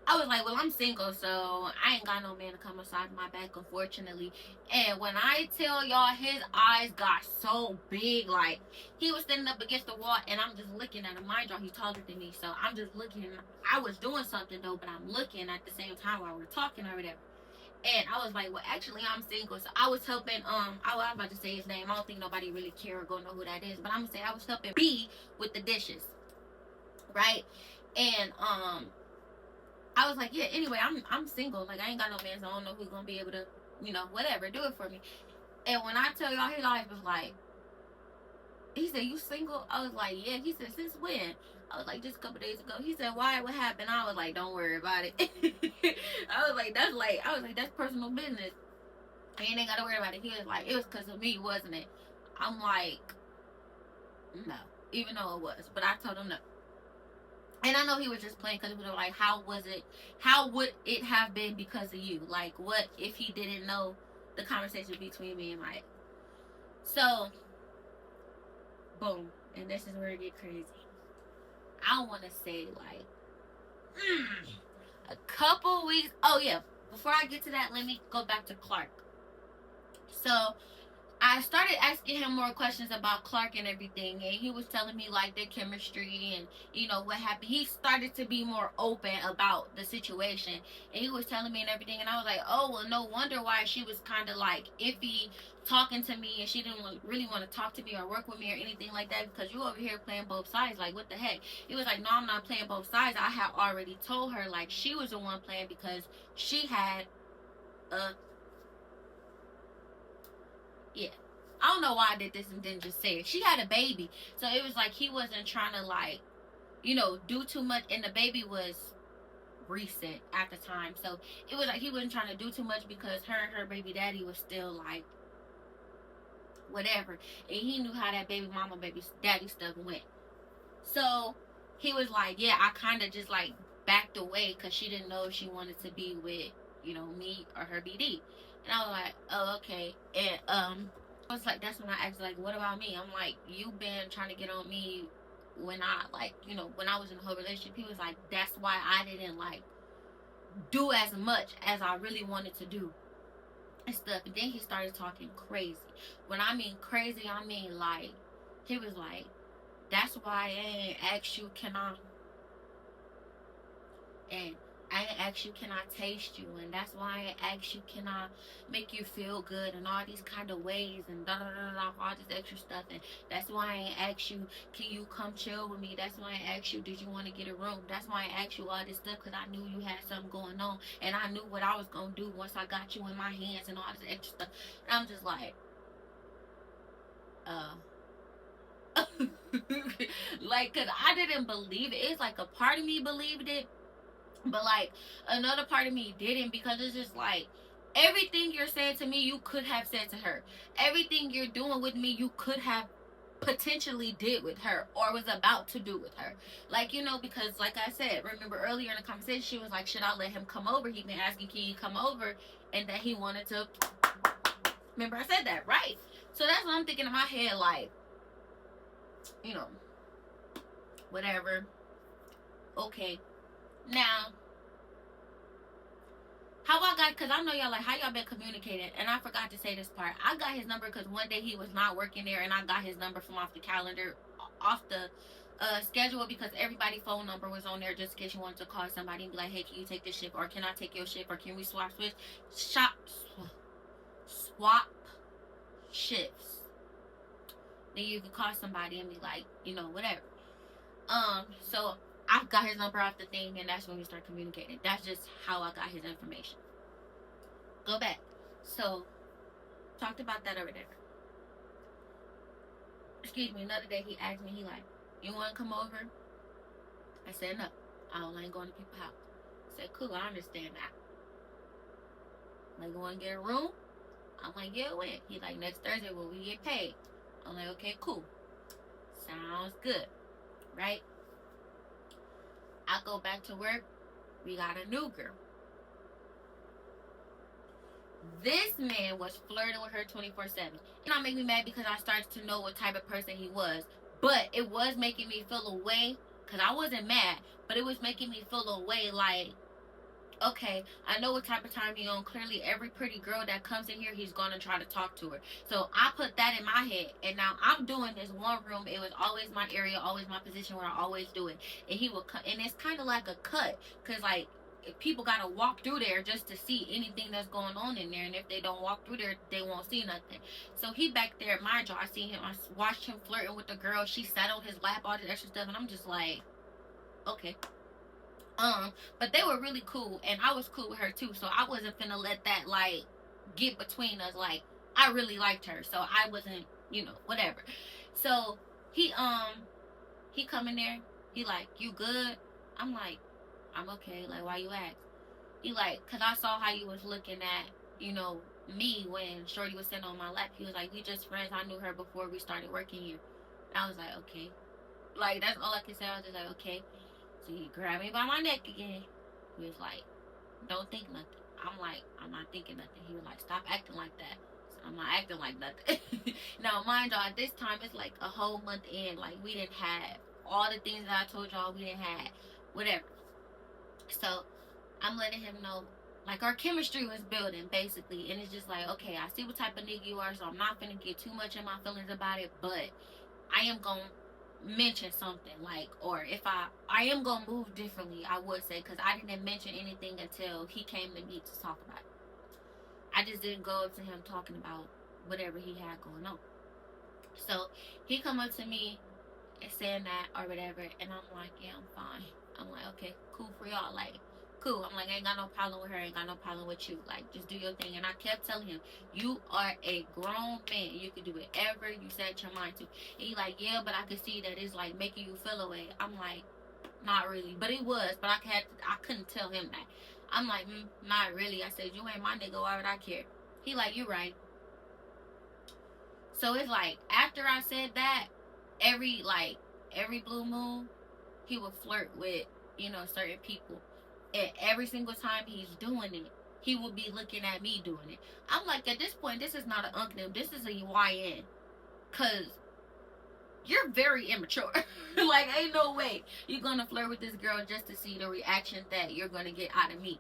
I was like, well, I'm single, so I ain't got no man to come massage my back, unfortunately. And when I tell y'all, his eyes got so big, like he was standing up against the wall, and I'm just looking at him. Mind y'all, he's taller than me, so I'm just looking. I was doing something though, but I'm looking at the same time while we're talking or whatever. And I was like, well, actually, I'm single. So I was helping, I was about to say his name. I don't think nobody really care or gonna know who that is. But I'm gonna say I was helping B with the dishes. Right? And, I was like, yeah, anyway, I'm single. Like, I ain't got no man, so I don't know who's gonna be able to, whatever, do it for me. And when I tell y'all, his life was like, he said, you single? I was like, yeah. He said, since when? I was like, just a couple days ago. He said, why? What happened? I was like, don't worry about it. I was like, that's personal business. You ain't gotta worry about it. He was like, it was because of me, wasn't it? I'm like, no. Even though it was. But I told him no. And I know he was just playing because he was like, how would it have been because of you? Like, what if he didn't know the conversation between me and my ex? So, boom. And this is where it get crazy. I don't want to say, like, a couple weeks. Oh, yeah. Before I get to that, let me go back to Clark. So, I started asking him more questions about Clark and everything, and he was telling me like their chemistry and what happened. He started to be more open about the situation, and he was telling me and everything, and I was like, oh well, no wonder why she was kind of like iffy talking to me, and she didn't really want to talk to me or work with me or anything like that, because you over here playing both sides. Like, what the heck? He was like, no, I'm not playing both sides. I had already told her like she was the one playing because she had a yeah. I don't know why I did this and didn't just say it. She had a baby. So it was like he wasn't trying to like, do too much, and the baby was recent at the time. So it was like he wasn't trying to do too much because her and her baby daddy was still like whatever. And he knew how that baby mama, baby daddy stuff went. So he was like, yeah, I kinda just like backed away because she didn't know if she wanted to be with, me or her BD. And I was like, oh, okay. And I was like, that's when I asked, like, what about me? I'm like, you've been trying to get on me when I, like, when I was in a whole relationship. He was like, that's why I didn't, like, do as much as I really wanted to do and stuff. And then he started talking crazy. When I mean crazy, I mean, like, he was like, that's why I ain't asked you, can I? And I ain't asked you, can I taste you? And that's why I asked you, can I make you feel good? And all these kind of ways and da da da da, all this extra stuff. And that's why I ain't asked you, can you come chill with me? That's why I asked you, did you want to get a room? That's why I asked you all this stuff, because I knew you had something going on. And I knew what I was going to do once I got you in my hands and all this extra stuff. And I'm just like, like, because I didn't believe it. It's like a part of me believed it, but like another part of me didn't, because it's just like everything you're saying to me, you could have said to her. Everything you're doing with me, you could have potentially did with her or was about to do with her. Like, because like I said, remember earlier in the conversation, she was like, should I let him come over? He been asking, can you come over? And that he wanted to. Remember I said that, right? So that's what I'm thinking in my head, like, whatever. Okay. Now, how I got, because I know y'all like, how y'all been communicating? And I forgot to say this part. I got his number because one day he was not working there, and I got his number from off the calendar, off the schedule, because everybody's phone number was on there just in case you wanted to call somebody and be like, hey, can you take this shift? Or can I take your shift? Or can we swap shifts? Then you can call somebody and be like, whatever. So I got his number off the thing, and that's when we start communicating. That's just how I got his information. Go back. So, talked about that over there. Excuse me, another day he asked me, he like, you want to come over? I said, no. I ain't going to people's house. I said, cool, I understand that. Like, going to get a room? I'm like, yeah, when? He like, next Thursday when we get paid. I'm like, okay, cool. Sounds good. Right? I go back to work. We got a new girl. This man was flirting with her 24/7. It not make me mad because I started to know what type of person he was, but it was making me feel a way because I wasn't mad, but it was making me feel a way like, okay, I know what type of time he on. Clearly, every pretty girl that comes in here, he's gonna try to talk to her. So I put that in my head, and now I'm doing this one room. It was always my area, always my position where I always do it. And he will, and it's kind of like a cut, cause like people gotta walk through there just to see anything that's going on in there. And if they don't walk through there, they won't see nothing. So he back there, my jaw. I see him. I watched him flirting with the girl. She sat on his lap, all this extra stuff, and I'm just like, okay. But they were really cool, and I was cool with her too. So I wasn't finna let that like get between us. Like I really liked her, so I wasn't, whatever. So he he come in there. He like, you good? I'm like, I'm okay. Like, why you ask? He like, cause I saw how you was looking at, me when Shorty was sitting on my lap. He was like, we just friends. I knew her before we started working here. I was like, okay. Like that's all I could say. I was just like, okay. So he grabbed me by my neck again. He was like, don't think nothing. I'm like, I'm not thinking nothing. He was like, stop acting like that. So I'm not acting like nothing. Now, mind y'all, at this time, it's like a whole month in. Like, we didn't have all the things that I told y'all we didn't have. Whatever. So I'm letting him know, like, our chemistry was building, basically. And it's just like, okay, I see what type of nigga you are, so I'm not going to get too much in my feelings about it. But I am going to mention something, like, or if I am gonna move differently, I would say, because I didn't mention anything until he came to me to talk about it. I just didn't go up to him talking about whatever he had going on. So he come up to me and saying that or whatever, and I'm like, yeah, I'm fine. I'm like, okay, cool for y'all, like, cool. I'm like, I ain't got no problem with her, ain't got no problem with you. Like, just do your thing. And I kept telling him, you are a grown man. You can do whatever you set your mind to. And he like, yeah, but I could see that it's like making you feel away. I'm like, not really. But it was. But I couldn't tell him that. I'm like, not really. I said, you ain't my nigga. Why would I care? He like, you right. So it's like, after I said that, every blue moon, he would flirt with, certain people. And every single time he's doing it, he will be looking at me doing it. I'm like, at this point, this is not an UNC, this is a YN. Because you're very immature. Like, ain't no way you're going to flirt with this girl just to see the reaction that you're going to get out of me.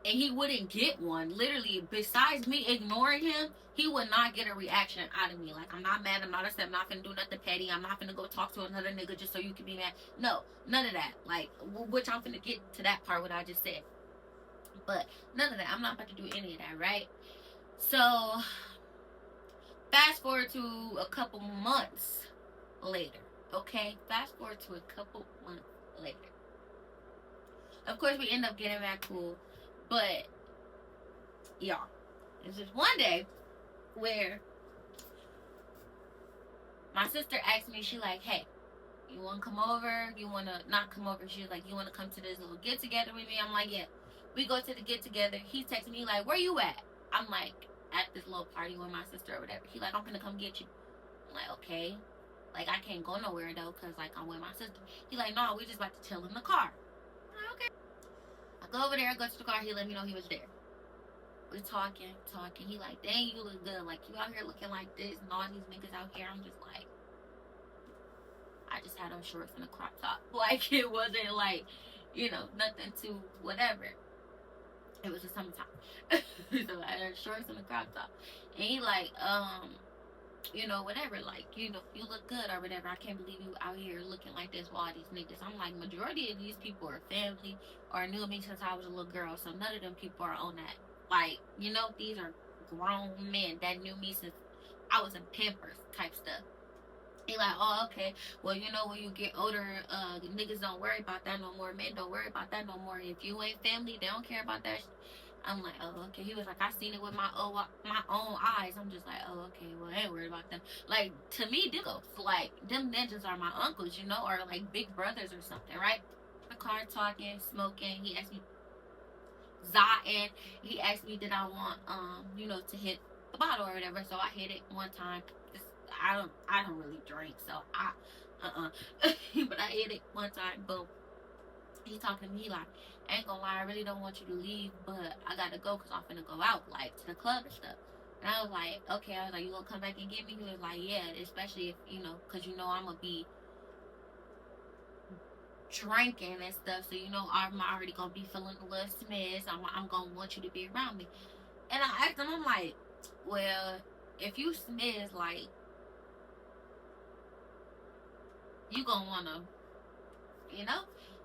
And he wouldn't get one. Literally, besides me ignoring him, he would not get a reaction out of me. Like, I'm not mad, I'm not upset, I'm not finna do nothing petty, I'm not finna go talk to another nigga just so you can be mad. No, none of that. Like, which I'm finna get to that part what I just said. But none of that. I'm not about to do any of that, right? So, fast forward to a couple months later, okay? Fast forward to a couple months later. Of course, we end up getting back cool. But, y'all, there's just one day where my sister asked me, she like, hey, you want to come over? You want to not come over? She was like, you want to come to this little get-together with me? I'm like, yeah. We go to the get-together. He texted me like, where you at? I'm like, at this little party with my sister or whatever. He like, I'm going to come get you. I'm like, okay. Like, I can't go nowhere, though, because, like, I'm with my sister. He like, no, we just about to chill in the car. I'm like, okay. I go over there, I go to the car, he let me know he was there. We're talking. He like, dang, you look good. Like, you out here looking like this and all these niggas out here. I'm just like, I just had on shorts and a crop top. Like, it wasn't like, nothing to whatever. It was the summertime. So I had shorts and a crop top. And he like, whatever, like, you look good or whatever. I can't believe you out here looking like this with all these niggas. I'm like, majority of these people are family or knew me since I was a little girl. So none of them people are on that. Like, these are grown men that knew me since I was in Pampers type stuff. He like, oh, okay. Well, when you get older, niggas don't worry about that no more. Men don't worry about that no more. If you ain't family, they don't care about that. I'm like, oh, okay. He was like, I seen it with my own eyes. I'm just like, oh, okay. Well, I ain't worried about them. Like, to me, like, them ninjas are my uncles, or like big brothers or something, right? The car talking, smoking. He asked me, Zatin. He asked me, did I want, to hit the bottle or whatever. So I hit it one time. I don't really drink, so but I hit it one time, boom. He's talking to me like, I ain't gonna lie, I really don't want you to leave, but I gotta go because I'm finna go out, like, to the club and stuff. And I was like, okay. I was like, you gonna come back and get me? He was like, yeah, especially if, because I'm gonna be drinking and stuff. So, I'm already gonna be feeling a little smizz. I'm gonna want you to be around me. And I asked him, I'm like, well, if you smizz, like, you gonna wanna, you know?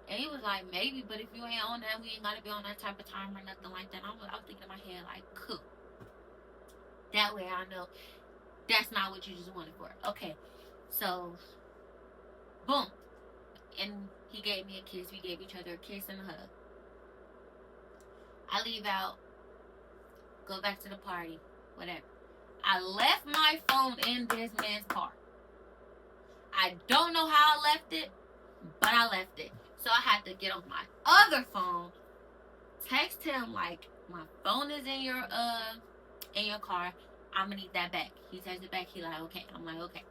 And he was like, maybe, but if you ain't on that, we ain't gotta be on that type of time or nothing like that. I was thinking in my head, like, cool. That way I know that's not what you just wanted for. Okay. So, boom. And he gave me a kiss. We gave each other a kiss and a hug. I leave out, go back to the party, whatever. I left my phone in this man's car. I don't know how I left it, but I left it. So I had to get on my other phone, text him like, my phone is in your car. I'm gonna need that back. He texted it back. He like, okay. I'm like, okay.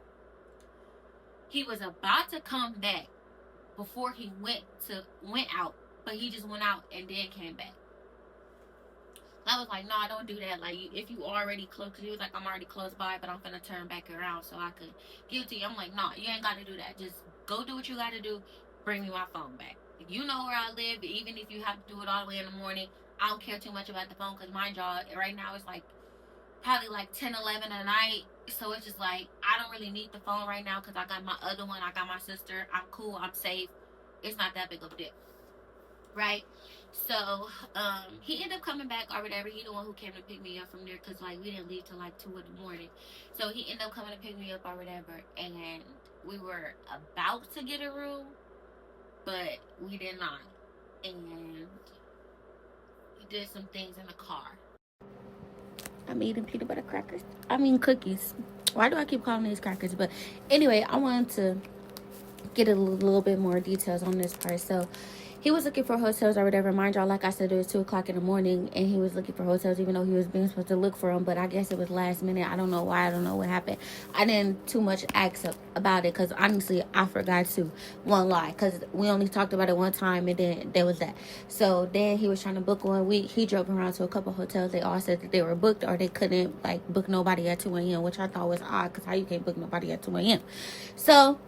He was about to come back before he went out, but he just went out and then came back. I was like, no, I don't do that. Like, if you already close, because he was like, I'm already close by, but I'm gonna turn back around so I could give it to you. I'm like, no, you ain't got to do that. Just go do what you got to do. Bring me my phone back. You know where I live. Even if you have to do it all the way in the morning, I don't care too much about the phone, because mind y'all, right now it's like probably like 10, 11 at night. So it's just like, I don't really need the phone right now because I got my other one. I got my sister. I'm cool. I'm safe. It's not that big of a deal. Right? So, he ended up coming back or whatever. He the one who came to pick me up from there because, like, we didn't leave till, like, 2 in the morning. So, he ended up coming to pick me up or whatever. And we were about to get a room, but we did not. And he did some things in the car. I'm eating peanut butter crackers. I mean cookies. Why do I keep calling these crackers? But anyway, I wanted to get a little bit more details on this part. So he was looking for hotels or whatever. Mind y'all, like I said, it was 2 o'clock in the morning, and he was looking for hotels, even though he was being supposed to look for them. But I guess it was last minute. I don't know why. I don't know what happened. I didn't too much ask about it because honestly, I forgot to. One lie, because we only talked about it one time, and then there was that. So then he was trying to book 1 week. He drove around to a couple hotels. They all said that they were booked or they couldn't like book nobody at 2 a.m., which I thought was odd because how you can't book nobody at 2 a.m. So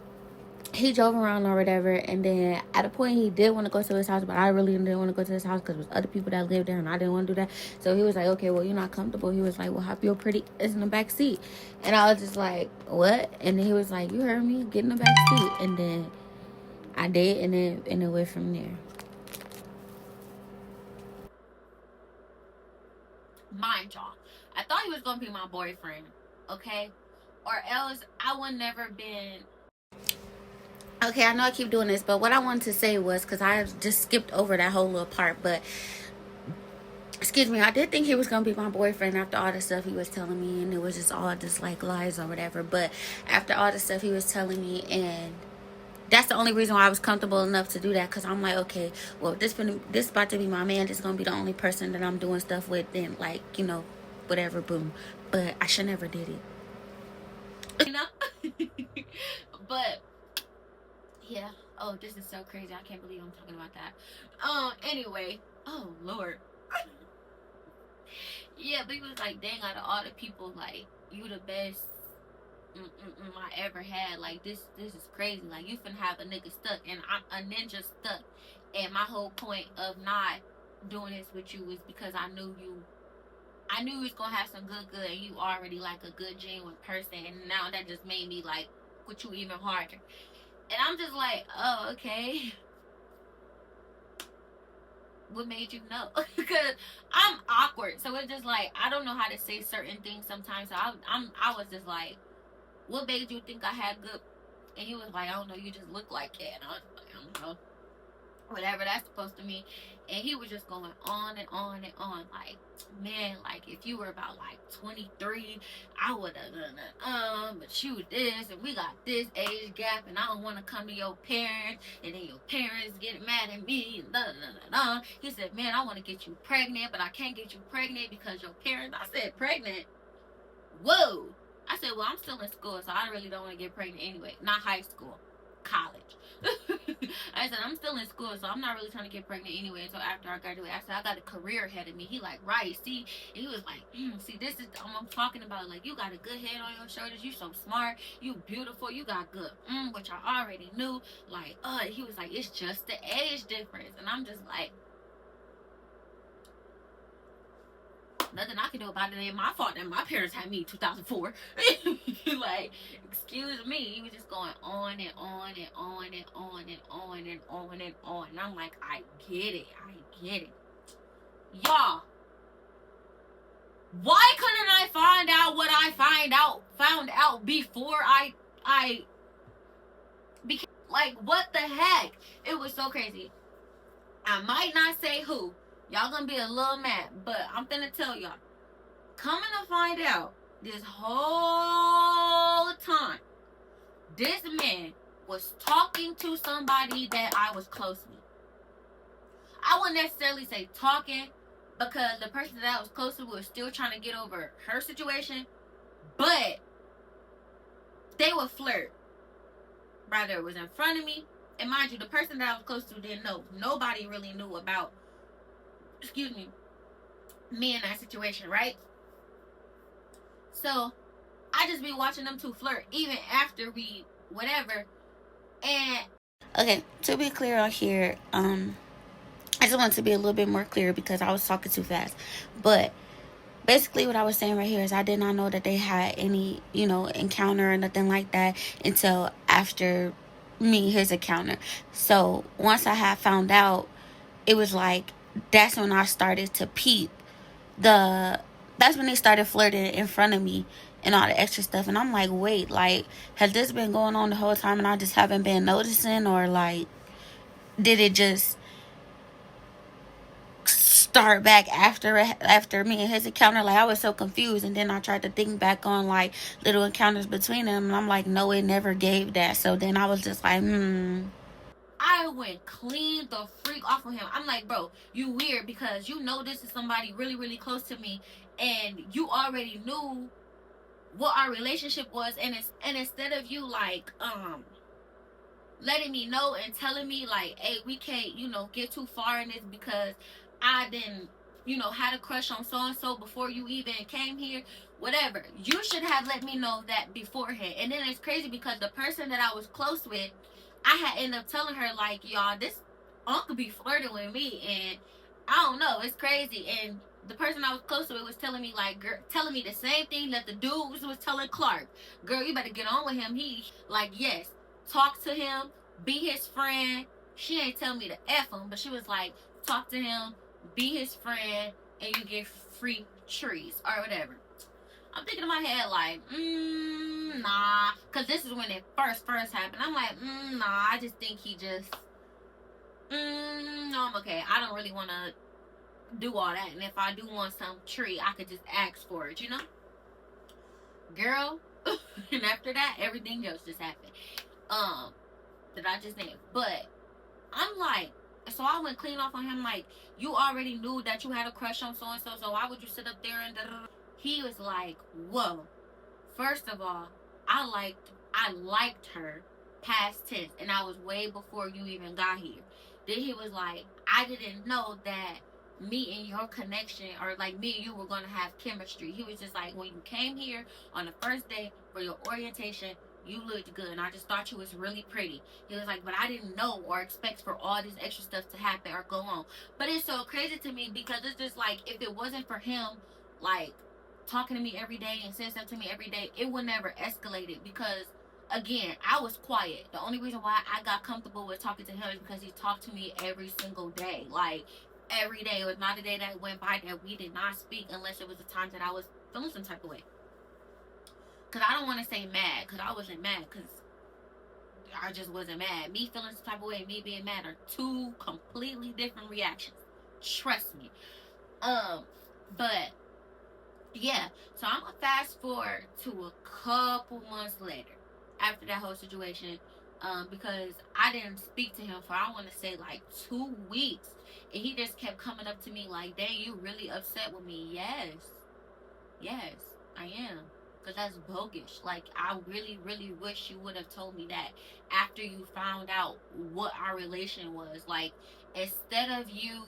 he drove around or whatever, and then at a point he did want to go to his house, but I really didn't want to go to his house because there was other people that lived there and I didn't want to do that. So he was like, okay, well, you're not comfortable. He was like, well, hop your pretty ass in the back seat. And I was just like, what? And then he was like, you heard me, get in the back seat. And then I did, and it went from there. Mind y'all, I thought he was gonna be my boyfriend, okay, or else I would never been. Okay, I know I keep doing this, but what I wanted to say was, because I just skipped over that whole little part, but, excuse me, I did think he was going to be my boyfriend after all the stuff he was telling me, and it was just all just, like, lies or whatever, but after all the stuff he was telling me, and that's the only reason why I was comfortable enough to do that, because I'm like, okay, well, this about to be my man, this is going to be the only person that I'm doing stuff with, then, like, whatever, boom, but I should never did it. But yeah. Oh, this is so crazy. I can't believe I'm talking about that. Anyway. Oh, Lord. Yeah, but he was like, dang, out of all the people, like, you the best I ever had. Like, this is crazy. Like, you finna have a nigga stuck, and I'm a ninja stuck. And my whole point of not doing this with you is because I knew you was gonna have some good, and you already, like, a good, genuine person. And now that just made me, like, with you even harder. And I'm just like, oh, okay. What made you know? Because I'm awkward. So it's just like, I don't know how to say certain things sometimes. So I was just like, what made you think I had good? And he was like, I don't know, you just look like it. And I was like, I don't know. Whatever that's supposed to mean. And he was just going on and on and on. Like, man, like, if you were about, like, 23, I would have done that. But you this, and we got this age gap, and I don't want to come to your parents, and then your parents get mad at me, and da da da da. He said, man, I want to get you pregnant, but I can't get you pregnant because your parents. I said, pregnant? Whoa. I said, well, I'm still in school, so I really don't want to get pregnant anyway. Not high school. College. I said, I'm still in school, so I'm not really trying to get pregnant anyway until after I graduate. I said, I got a career ahead of me. He like, right, see? And he was like, see, this is, I'm talking about, like, you got a good head on your shoulders. You so smart. You beautiful. You got good, which I already knew. Like, he was like, it's just the age difference. And I'm just like, nothing I can do about it. It ain't my fault that my parents had me 2004. Like, excuse me. He was just going on and on and on and on and on and on and on. And I'm like, I get it. I get it. Y'all, why couldn't I find out what I found out before I became, like, what the heck? It was so crazy. I might not say who. Y'all gonna be a little mad, but I'm finna tell y'all. Coming to find out, this whole time, this man was talking to somebody that I was close with. I wouldn't necessarily say talking, because the person that I was close to was still trying to get over her situation, but they would flirt. Rather, it was in front of me, and mind you, the person that I was close to didn't know. Nobody really knew about, me in that situation, right? So I just be watching them two flirt even after we whatever. And Okay, to be clear on here, I just want to be a little bit more clear because I was talking too fast. But basically what I was saying right here is I did not know that they had any, encounter or nothing like that until after me, his encounter. So once I had found out, it was like, that's when I started to peep that's when they started flirting in front of me and all the extra stuff. And I'm like, wait, like, has this been going on the whole time and I just haven't been noticing? Or, like, did it just start back after me and his encounter? Like, I was so confused. And then I tried to think back on, like, little encounters between them. And I'm like, no, it never gave that. So then I was just like, I went clean the freak off of him. I'm like, bro, you weird because you know this is somebody really, really close to me, and you already knew what our relationship was, and instead of you like letting me know and telling me like, hey, we can't, get too far in this because I didn't, had a crush on so and so before you even came here, whatever. You should have let me know that beforehand. And then it's crazy because the person that I was close with, I had ended up telling her like, y'all, this uncle be flirting with me, and I don't know, it's crazy. And the person I was close to was telling me like, girl, telling me the same thing that the dude was telling Clark. Girl, you better get on with him. He like, yes, talk to him, be his friend. She ain't tell me to F him, but she was like, talk to him, be his friend, and you get free trees or whatever. I'm thinking in my head like, nah, because this is when it first happened. I'm like, nah, I just think he just, no, I'm okay. I don't really want to do all that. And if I do want some tree, I could just ask for it, girl. And after that, everything else just happened. That I just named. But I'm like, so I went clean off on him. Like, you already knew that you had a crush on so and so. So why would you sit up there and? He was like, whoa. First of all, I liked her, past tense, and I was way before you even got here. Then he was like, I didn't know that me and your connection, or like me and you were gonna have chemistry. He was just like, when you came here on the first day for your orientation, you looked good, and I just thought you was really pretty. He was like, but I didn't know or expect for all this extra stuff to happen or go on. But it's so crazy to me because it's just like, if it wasn't for him, like, talking to me every day and saying stuff to me every day, it would never escalated because, again, I was quiet. The only reason why I got comfortable with talking to him is because he talked to me every single day. Like, every day. It was not a day that went by that we did not speak unless it was the time that I was feeling some type of way. Because I don't want to say mad, because I wasn't mad, because I just wasn't mad. Me feeling some type of way and me being mad are two completely different reactions. Trust me. But yeah, so I'm gonna fast forward to a couple months later after that whole situation, because I didn't speak to him for, I want to say, like 2 weeks, and he just kept coming up to me like, dang, you really upset with me? Yes, I am. Because that's bogus. Like, I really, really wish you would have told me that after you found out what our relation was. Like, instead of you,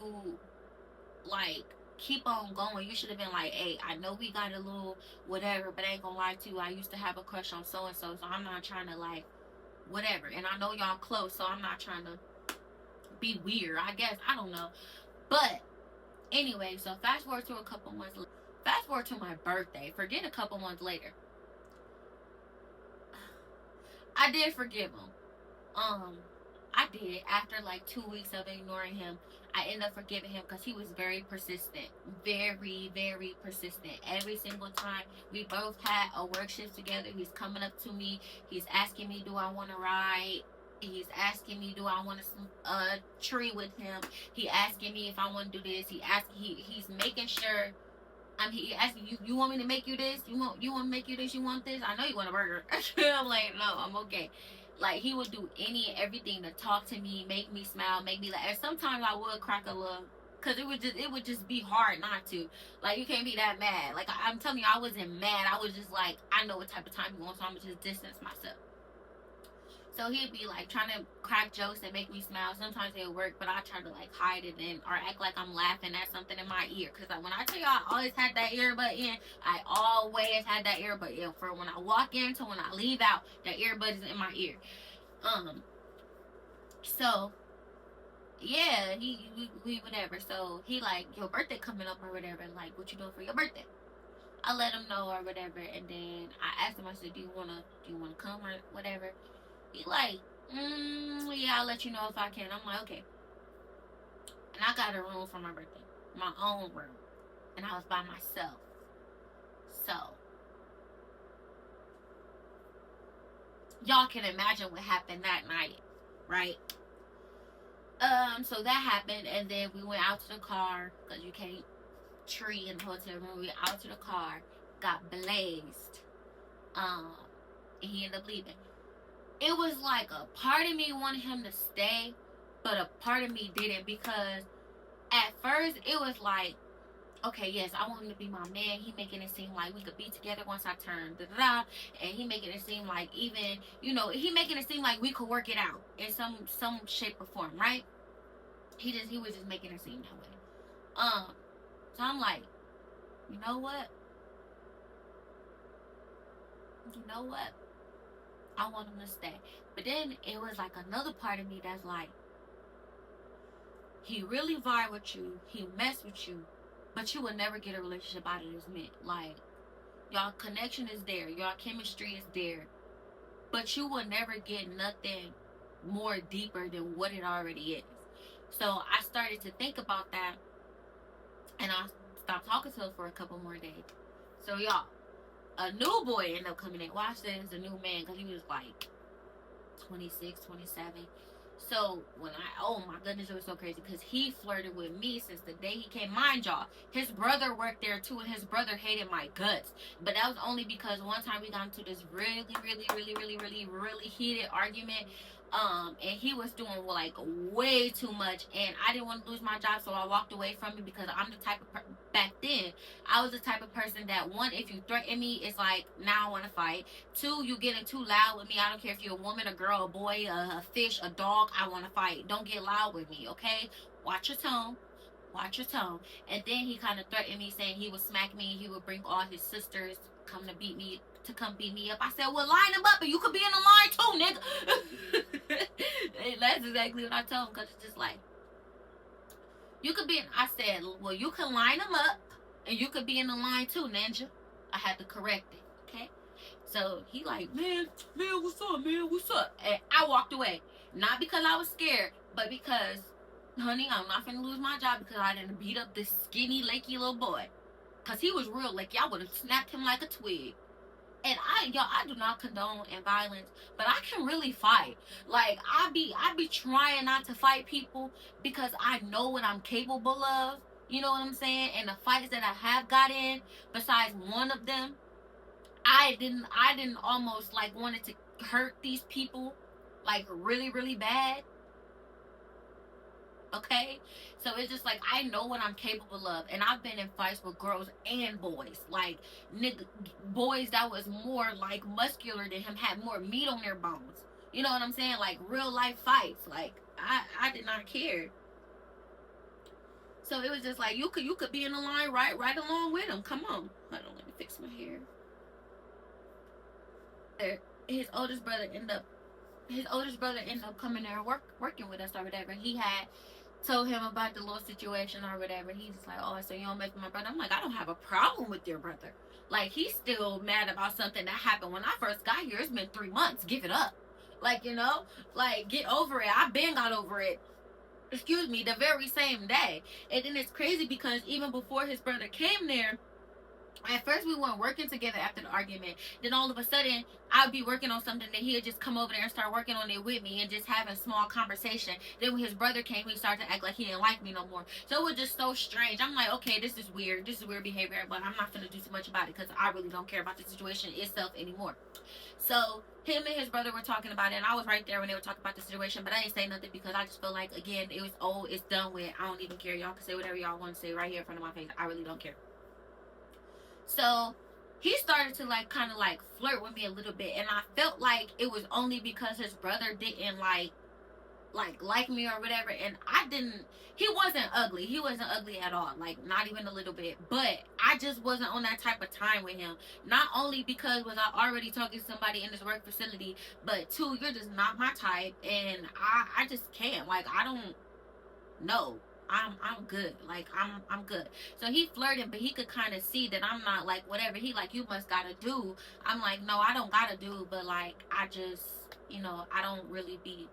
like, keep on going, you should have been like, hey, I know we got a little whatever, but I ain't gonna lie to you, I used to have a crush on so and so, so I'm not trying to, like, whatever. And I know y'all close, so I'm not trying to be weird, I guess. I don't know. But anyway, so fast forward to a couple months later. Fast forward to my birthday. Forget a couple months later. I did forgive him. I did. After like 2 weeks of ignoring him, I ended up forgiving him because he was very persistent. Very, very persistent. Every single time we both had a work shift together, he's coming up to me. He's asking me, do I want to ride? He's asking me, do I want to tree with him? He asking me if I want to do this. He's making sure. He asking you want me to make you this? You want to make you this? You want this? I know you want a burger. I'm like, no, I'm okay. Like, he would do any and everything to talk to me, make me smile, make me laugh. And sometimes I would crack a little, cause it would just be hard not to. Like, you can't be that mad. Like, I'm telling you, I wasn't mad. I was just like, I know what type of time you want, so I'm gonna just distance myself. So he'd be like trying to crack jokes and make me smile. Sometimes it would work, but I try to like hide it and or act like I'm laughing at something in my ear. Cause when I tell you I always had that earbud in, I always had that earbud in. For when I walk in to when I leave out, that earbud is in my ear. So yeah, we whatever. So he like, your birthday coming up or whatever. Like, what you doing for your birthday? I let him know or whatever, and then I asked him. I said, do you wanna come or whatever? He like, yeah, I'll let you know if I can. I'm like, okay. And I got a room for my birthday, my own room, and I was by myself. So y'all can imagine what happened that night, right? So that happened, and then we went out to the car because you can't tree in the hotel room. We went out to the car, got blazed, and he ended up leaving. It was like a part of me wanted him to stay, but a part of me didn't, because at first it was like, okay, yes, I want him to be my man. He making it seem like we could be together once I turn and he making it seem like, even, he making it seem like we could work it out in some shape or form, right? He was just making it seem that way. So I'm like, you know what? I want him to stay. But then it was like another part of me that's like, he really vibe with you, he mess with you, but you will never get a relationship out of this man. Like, y'all connection is there, y'all chemistry is there, but you will never get nothing more deeper than what it already is. So I started to think about that, and I stopped talking to him for a couple more days. So y'all, a new boy ended up coming in. Well, I said it's a new man because he was like 26, 27. So oh my goodness, it was so crazy because he flirted with me since the day he came. Mind y'all, his brother worked there too, and his brother hated my guts. But that was only because one time we got into this really, really, really, really, really, really heated argument. And he was doing like way too much, and I didn't want to lose my job, so I walked away from it, because I'm the type of back then I was the type of person that, one, if you threaten me, it's like, now I want to fight. Two, you getting too loud with me. I don't care if you're a woman, a girl, a boy, a fish, a dog. I want to fight. Don't get loud with me, okay? Watch your tone. And then he kind of threatened me, saying he would smack me, he would bring all his sisters come beat me up. I said, well, line them up and you could be in the line too, nigga. That's exactly what I told him, because it's just like, I said, well, you can line them up and you could be in the line too, ninja. I had to correct it, okay? So he like, man, what's up? And I walked away. Not because I was scared, but because, honey, I'm not finna lose my job because I didn't beat up this skinny, lanky little boy. Because he was real lanky. I would have snapped him like a twig. And I do not condone violence, but I can really fight. Like, I be trying not to fight people because I know what I'm capable of. You know what I'm saying? And the fights that I have got in, besides one of them, I didn't almost like wanted to hurt these people like really, really bad. Okay, so it's just like I know what I'm capable of, and I've been in fights with girls and boys, like boys that was more like muscular than him, had more meat on their bones. You know what I'm saying? Like real life fights. Like I did not care. So it was just like you could be in the line right along with him. Come on, hold on, let me fix my hair. His oldest brother ended up coming there working with us or whatever. He had told him about the little situation or whatever. He's just like, oh, so you don't mess with my brother? I'm like, I don't have a problem with your brother. Like, he's still mad about something that happened when I first got here. It's been 3 months. Give it up. Like, like, get over it. I been got over it. Excuse me, the very same day. And then it's crazy because even before his brother came there, at first we weren't working together after the argument. Then all of a sudden I'd be working on something that he'd just come over there and start working on it with me and just having small conversation. Then when his brother came, he started to act like he didn't like me no more. So it was just so strange. I'm like, okay, this is weird behavior, but I'm not gonna do too much about it because I really don't care about the situation itself anymore. So him and his brother were talking about it, and I was right there when they were talking about the situation, but I didn't say nothing because I just feel like, again, it was old, it's done with. I don't even care. Y'all can say whatever y'all want to say right here in front of my face. I really don't care. So he started to like kind of like flirt with me a little bit, and I felt like it was only because his brother didn't like me or whatever. And I didn't, he wasn't ugly at all, like not even a little bit, but I just wasn't on that type of time with him. Not only because was I already talking to somebody in this work facility, but two, you're just not my type, and I just can't, like, I don't know. I'm good. Like I'm good. So he flirted, but he could kind of see that I'm not like whatever. He like, you must gotta do. I'm like, no, I don't gotta do, but like I just, I don't really be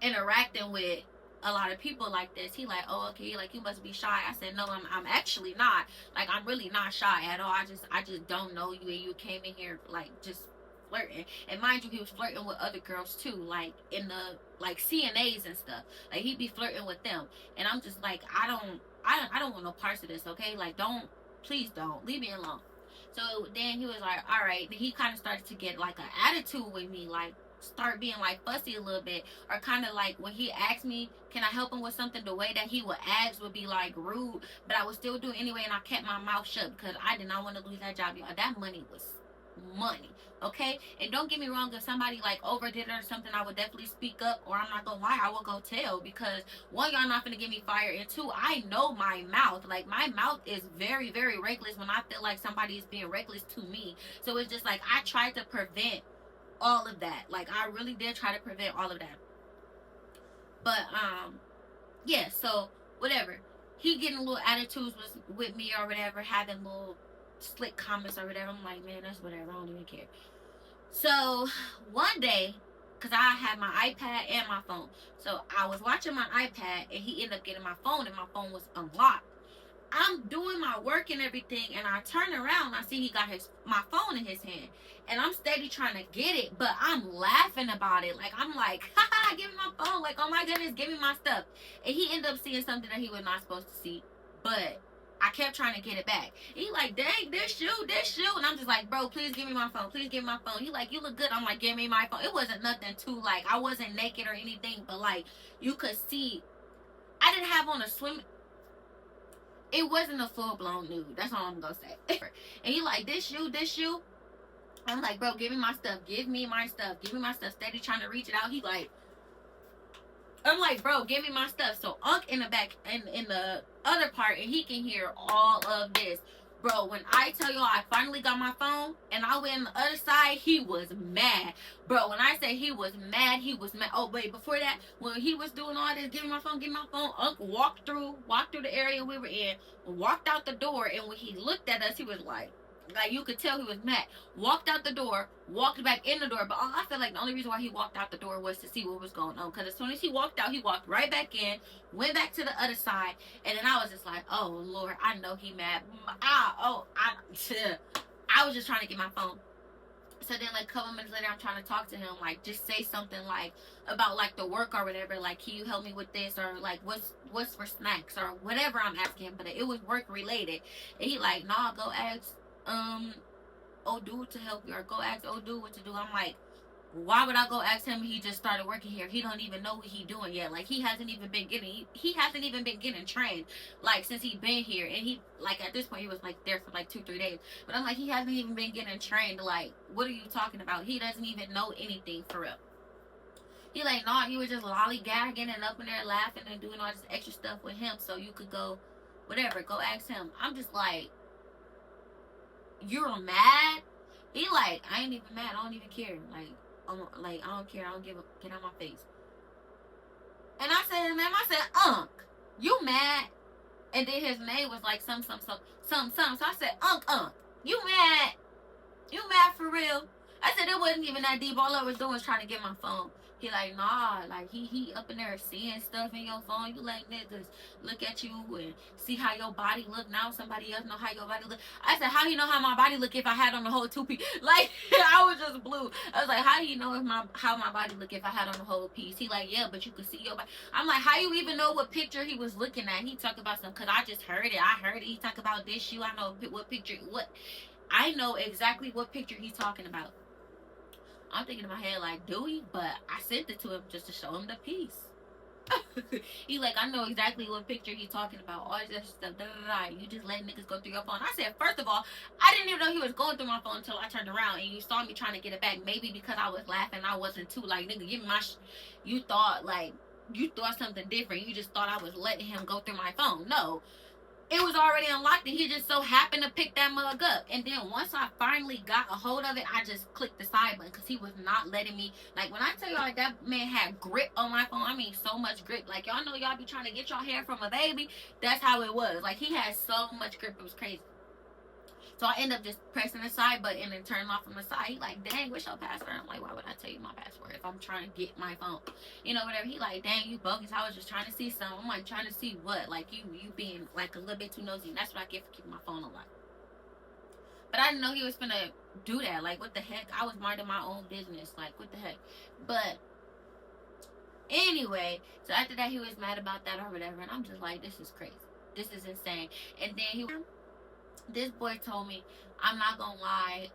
interacting with a lot of people like this. He like, oh, okay, like you must be shy. I said, no, I'm actually not. Like I'm really not shy at all. I just don't know you, and you came in here like just flirting. And mind you, he was flirting with other girls too, like in the like CNAs and stuff. Like he'd be flirting with them, and I'm just like, I don't want no parts of this. Okay, like please don't leave me alone. So then he was like, all right. Then he kind of started to get like an attitude with me, like start being like fussy a little bit, or kind of like when he asked me, can I help him with something, the way that he would ask would be like rude, but I would still do it anyway, and I kept my mouth shut because I did not want to lose that job. Y'all, that money was money, okay? And don't get me wrong, if somebody like overdid it or something, I would definitely speak up, or I'm not gonna lie, I will go tell, because one, y'all not gonna get me fired, and two, I know my mouth. Like my mouth is very, very reckless when I feel like somebody is being reckless to me. So it's just like I tried to prevent all of that. Like I really did try to prevent all of that. But yeah, so whatever. He getting little attitudes with me or whatever, having little slick comments or whatever. I'm like, man, that's whatever. I don't even care. So one day, because I had my iPad and my phone, so I was watching my iPad, and he ended up getting my phone, and my phone was unlocked. I'm doing my work and everything, and I turn around and I see he got my phone in his hand, and I'm steady trying to get it, but I'm laughing about it. Like I'm like, haha, give me my phone. Like, oh my goodness, give me my stuff. And he ended up seeing something that he was not supposed to see, but I kept trying to get it back. And he like, dang, this you. And I'm just like, bro, please give me my phone. Please give me my phone. He like, you look good. I'm like, give me my phone. It wasn't nothing too, like, I wasn't naked or anything, but like, you could see, I didn't have on a swim. It wasn't a full-blown nude. That's all I'm gonna say. And he like, this you. I'm like, bro, give me my stuff. Give me my stuff. Steady trying to reach it out. He like, I'm like, bro, give me my stuff. So Unc in the back, in the other part, and he can hear all of this. Bro, when I tell y'all I finally got my phone and I went on the other side, he was mad. Bro, when I say he was mad, he was mad. Oh, wait, before that, when he was doing all this, give me my phone, Unc walked through the area we were in, walked out the door, and when he looked at us, he was like you could tell he was mad. Walked out the door, walked back in the door, but I feel like the only reason why he walked out the door was to see what was going on, because as soon as he walked out, he walked right back in, went back to the other side, and then I was just like, oh Lord, I know he mad. I was just trying to get my phone. So then like a couple minutes later, I'm trying to talk to him, like just say something like about like the work or whatever, like can you help me with this, or like what's for snacks or whatever I'm asking him, but it was work related. And he like, nah, go ask Odu to help you, or go ask Odu what to do. I'm like, Why would I go ask him? He just started working here. He don't even know what he doing yet. Like he hasn't even been getting trained like since he been here. And he like at this point he was like there for like 2-3 days. But I'm like he hasn't even been getting trained. Like what are you talking about? He doesn't even know anything for real. He like nah, he was just lollygagging and up in there laughing and doing all this extra stuff with him so you could go whatever, go ask him. I'm just like, you're mad? He like, I ain't even mad. I don't even care. Like I don't care. I don't give a get out my face. And I said, man, I said, you mad? And then his name was like some. So I said, you mad? You mad for real? I said it wasn't even that deep. All I was doing was trying to get my phone. He like, nah, like he up in there seeing stuff in your phone. You let niggas look at you and see how your body look. Now somebody else know how your body look. I said, how you know how my body look if I had on the whole two-piece? Like I was just blue. I was like, how do you know how my body look if I had on the whole piece? He like, yeah, but you could see your body. I'm like, how you even know what picture he was looking at? He talked about some, cause I just heard it. I heard it. He talked about this shoe. I know what picture. What I know exactly what picture he's talking about. I'm thinking in my head like, do we? But I sent it to him just to show him the piece. He like, I know exactly what picture he's talking about. All this stuff. Da, da, da. You just let niggas go through your phone. I said, first of all, I didn't even know he was going through my phone until I turned around and you saw me trying to get it back. Maybe because I was laughing, I wasn't too like, nigga, give me my. You thought something different. You just thought I was letting him go through my phone. No, it was already unlocked and he just so happened to pick that mug up. And then once I finally got a hold of it, I just clicked the side button because he was not letting me. Like when I tell y'all like that man had grip on my phone, I mean so much grip. Like y'all know y'all be trying to get your hair from a baby. That's how it was. Like he had so much grip, it was crazy. So I end up just pressing the side button and turning off from the side. He like, dang, what's your password? I'm like, why would I tell you my password if I'm trying to get my phone? You know, whatever. He like, dang, you bogus. I was just trying to see something. I'm like, trying to see what? Like you being like a little bit too nosy. And that's what I get for keeping my phone unlocked. But I didn't know he was gonna do that. Like, what the heck? I was minding my own business. Like, what the heck? But anyway, so after that, he was mad about that or whatever. And I'm just like, this is crazy. This is insane. And then this boy told me, I'm not gonna lie,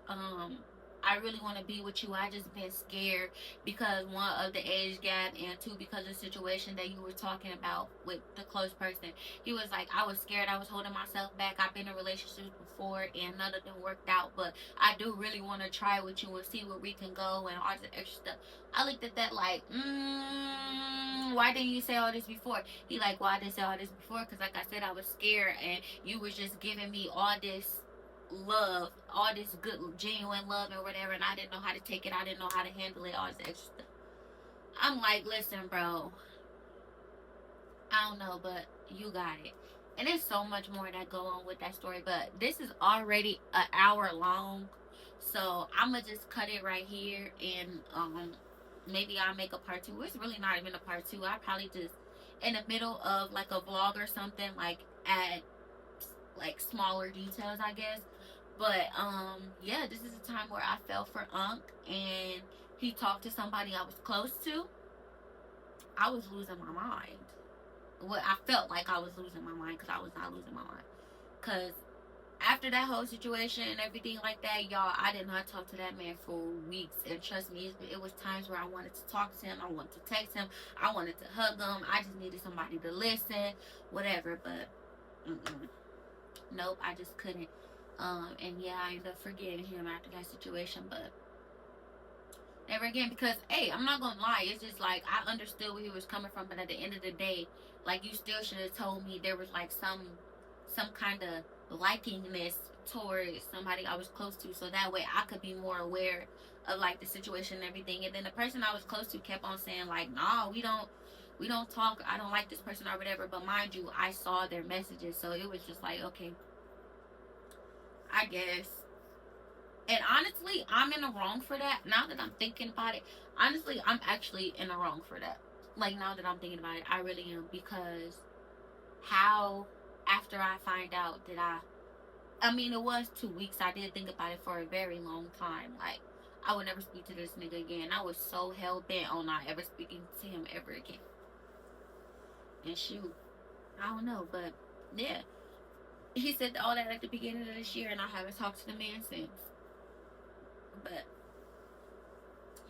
I really want to be with you. I just been scared because one of the age gap and two because of the situation that you were talking about with the close person. He was like, I was scared. I was holding myself back. I've been in relationships before and none of them worked out, but I do really want to try with you and see where we can go and all the extra stuff. I looked at that like, why didn't you say all this before? He like, well, I didn't say all this before because like I said, I was scared and you was just giving me all this love, all this good genuine love and whatever, and I didn't know how to take it. I didn't know how to handle it, all this extra stuff. I'm like, listen, bro, I don't know, but you got it. And there's so much more that go on with that story, but this is already an hour long, so I'm gonna just cut it right here, and maybe I'll make a part two. It's really not even a part two. I probably just in the middle of like a vlog or something, like add like smaller details, I guess. But yeah, this is a time where I fell for Unc and he talked to somebody I was close to. I was losing my mind. Well, I felt like I was losing my mind because I was not losing my mind. Because after that whole situation and everything like that, y'all, I did not talk to that man for weeks. And trust me, it was times where I wanted to talk to him. I wanted to text him. I wanted to hug him. I just needed somebody to listen, whatever. But nope, I just couldn't. And yeah, I ended up forgiving him after that situation, but never again because, hey, I'm not gonna lie, it's just like I understood where he was coming from, but at the end of the day, like you still should have told me there was like some kind of likingness towards somebody I was close to, so that way I could be more aware of like the situation and everything. And then the person I was close to kept on saying like, nah, we don't talk, I don't like this person or whatever. But mind you, I saw their messages, so it was just like, okay, I guess. And honestly, I'm in the wrong for that. Now that I'm thinking about it, honestly, I'm actually in the wrong for that. Like, now that I'm thinking about it, I really am. Because how, after I find out that I mean, it was 2 weeks. I did think about it for a very long time. Like, I would never speak to this nigga again. I was so hell-bent on not ever speaking to him ever again. And shoot, I don't know, but yeah. He said all that at the beginning of this year, and I haven't talked to the man since. But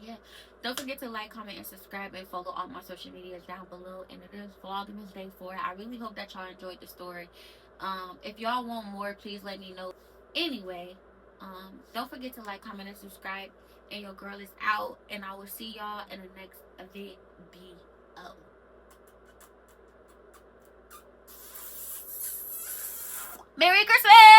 yeah, don't forget to like, comment, and subscribe, and follow all my social medias down below. And it is Vlogmas Day 4. I really hope that y'all enjoyed the story. If y'all want more, please let me know. Anyway, don't forget to like, comment, and subscribe. And your girl is out, and I will see y'all in the next video. Merry Christmas!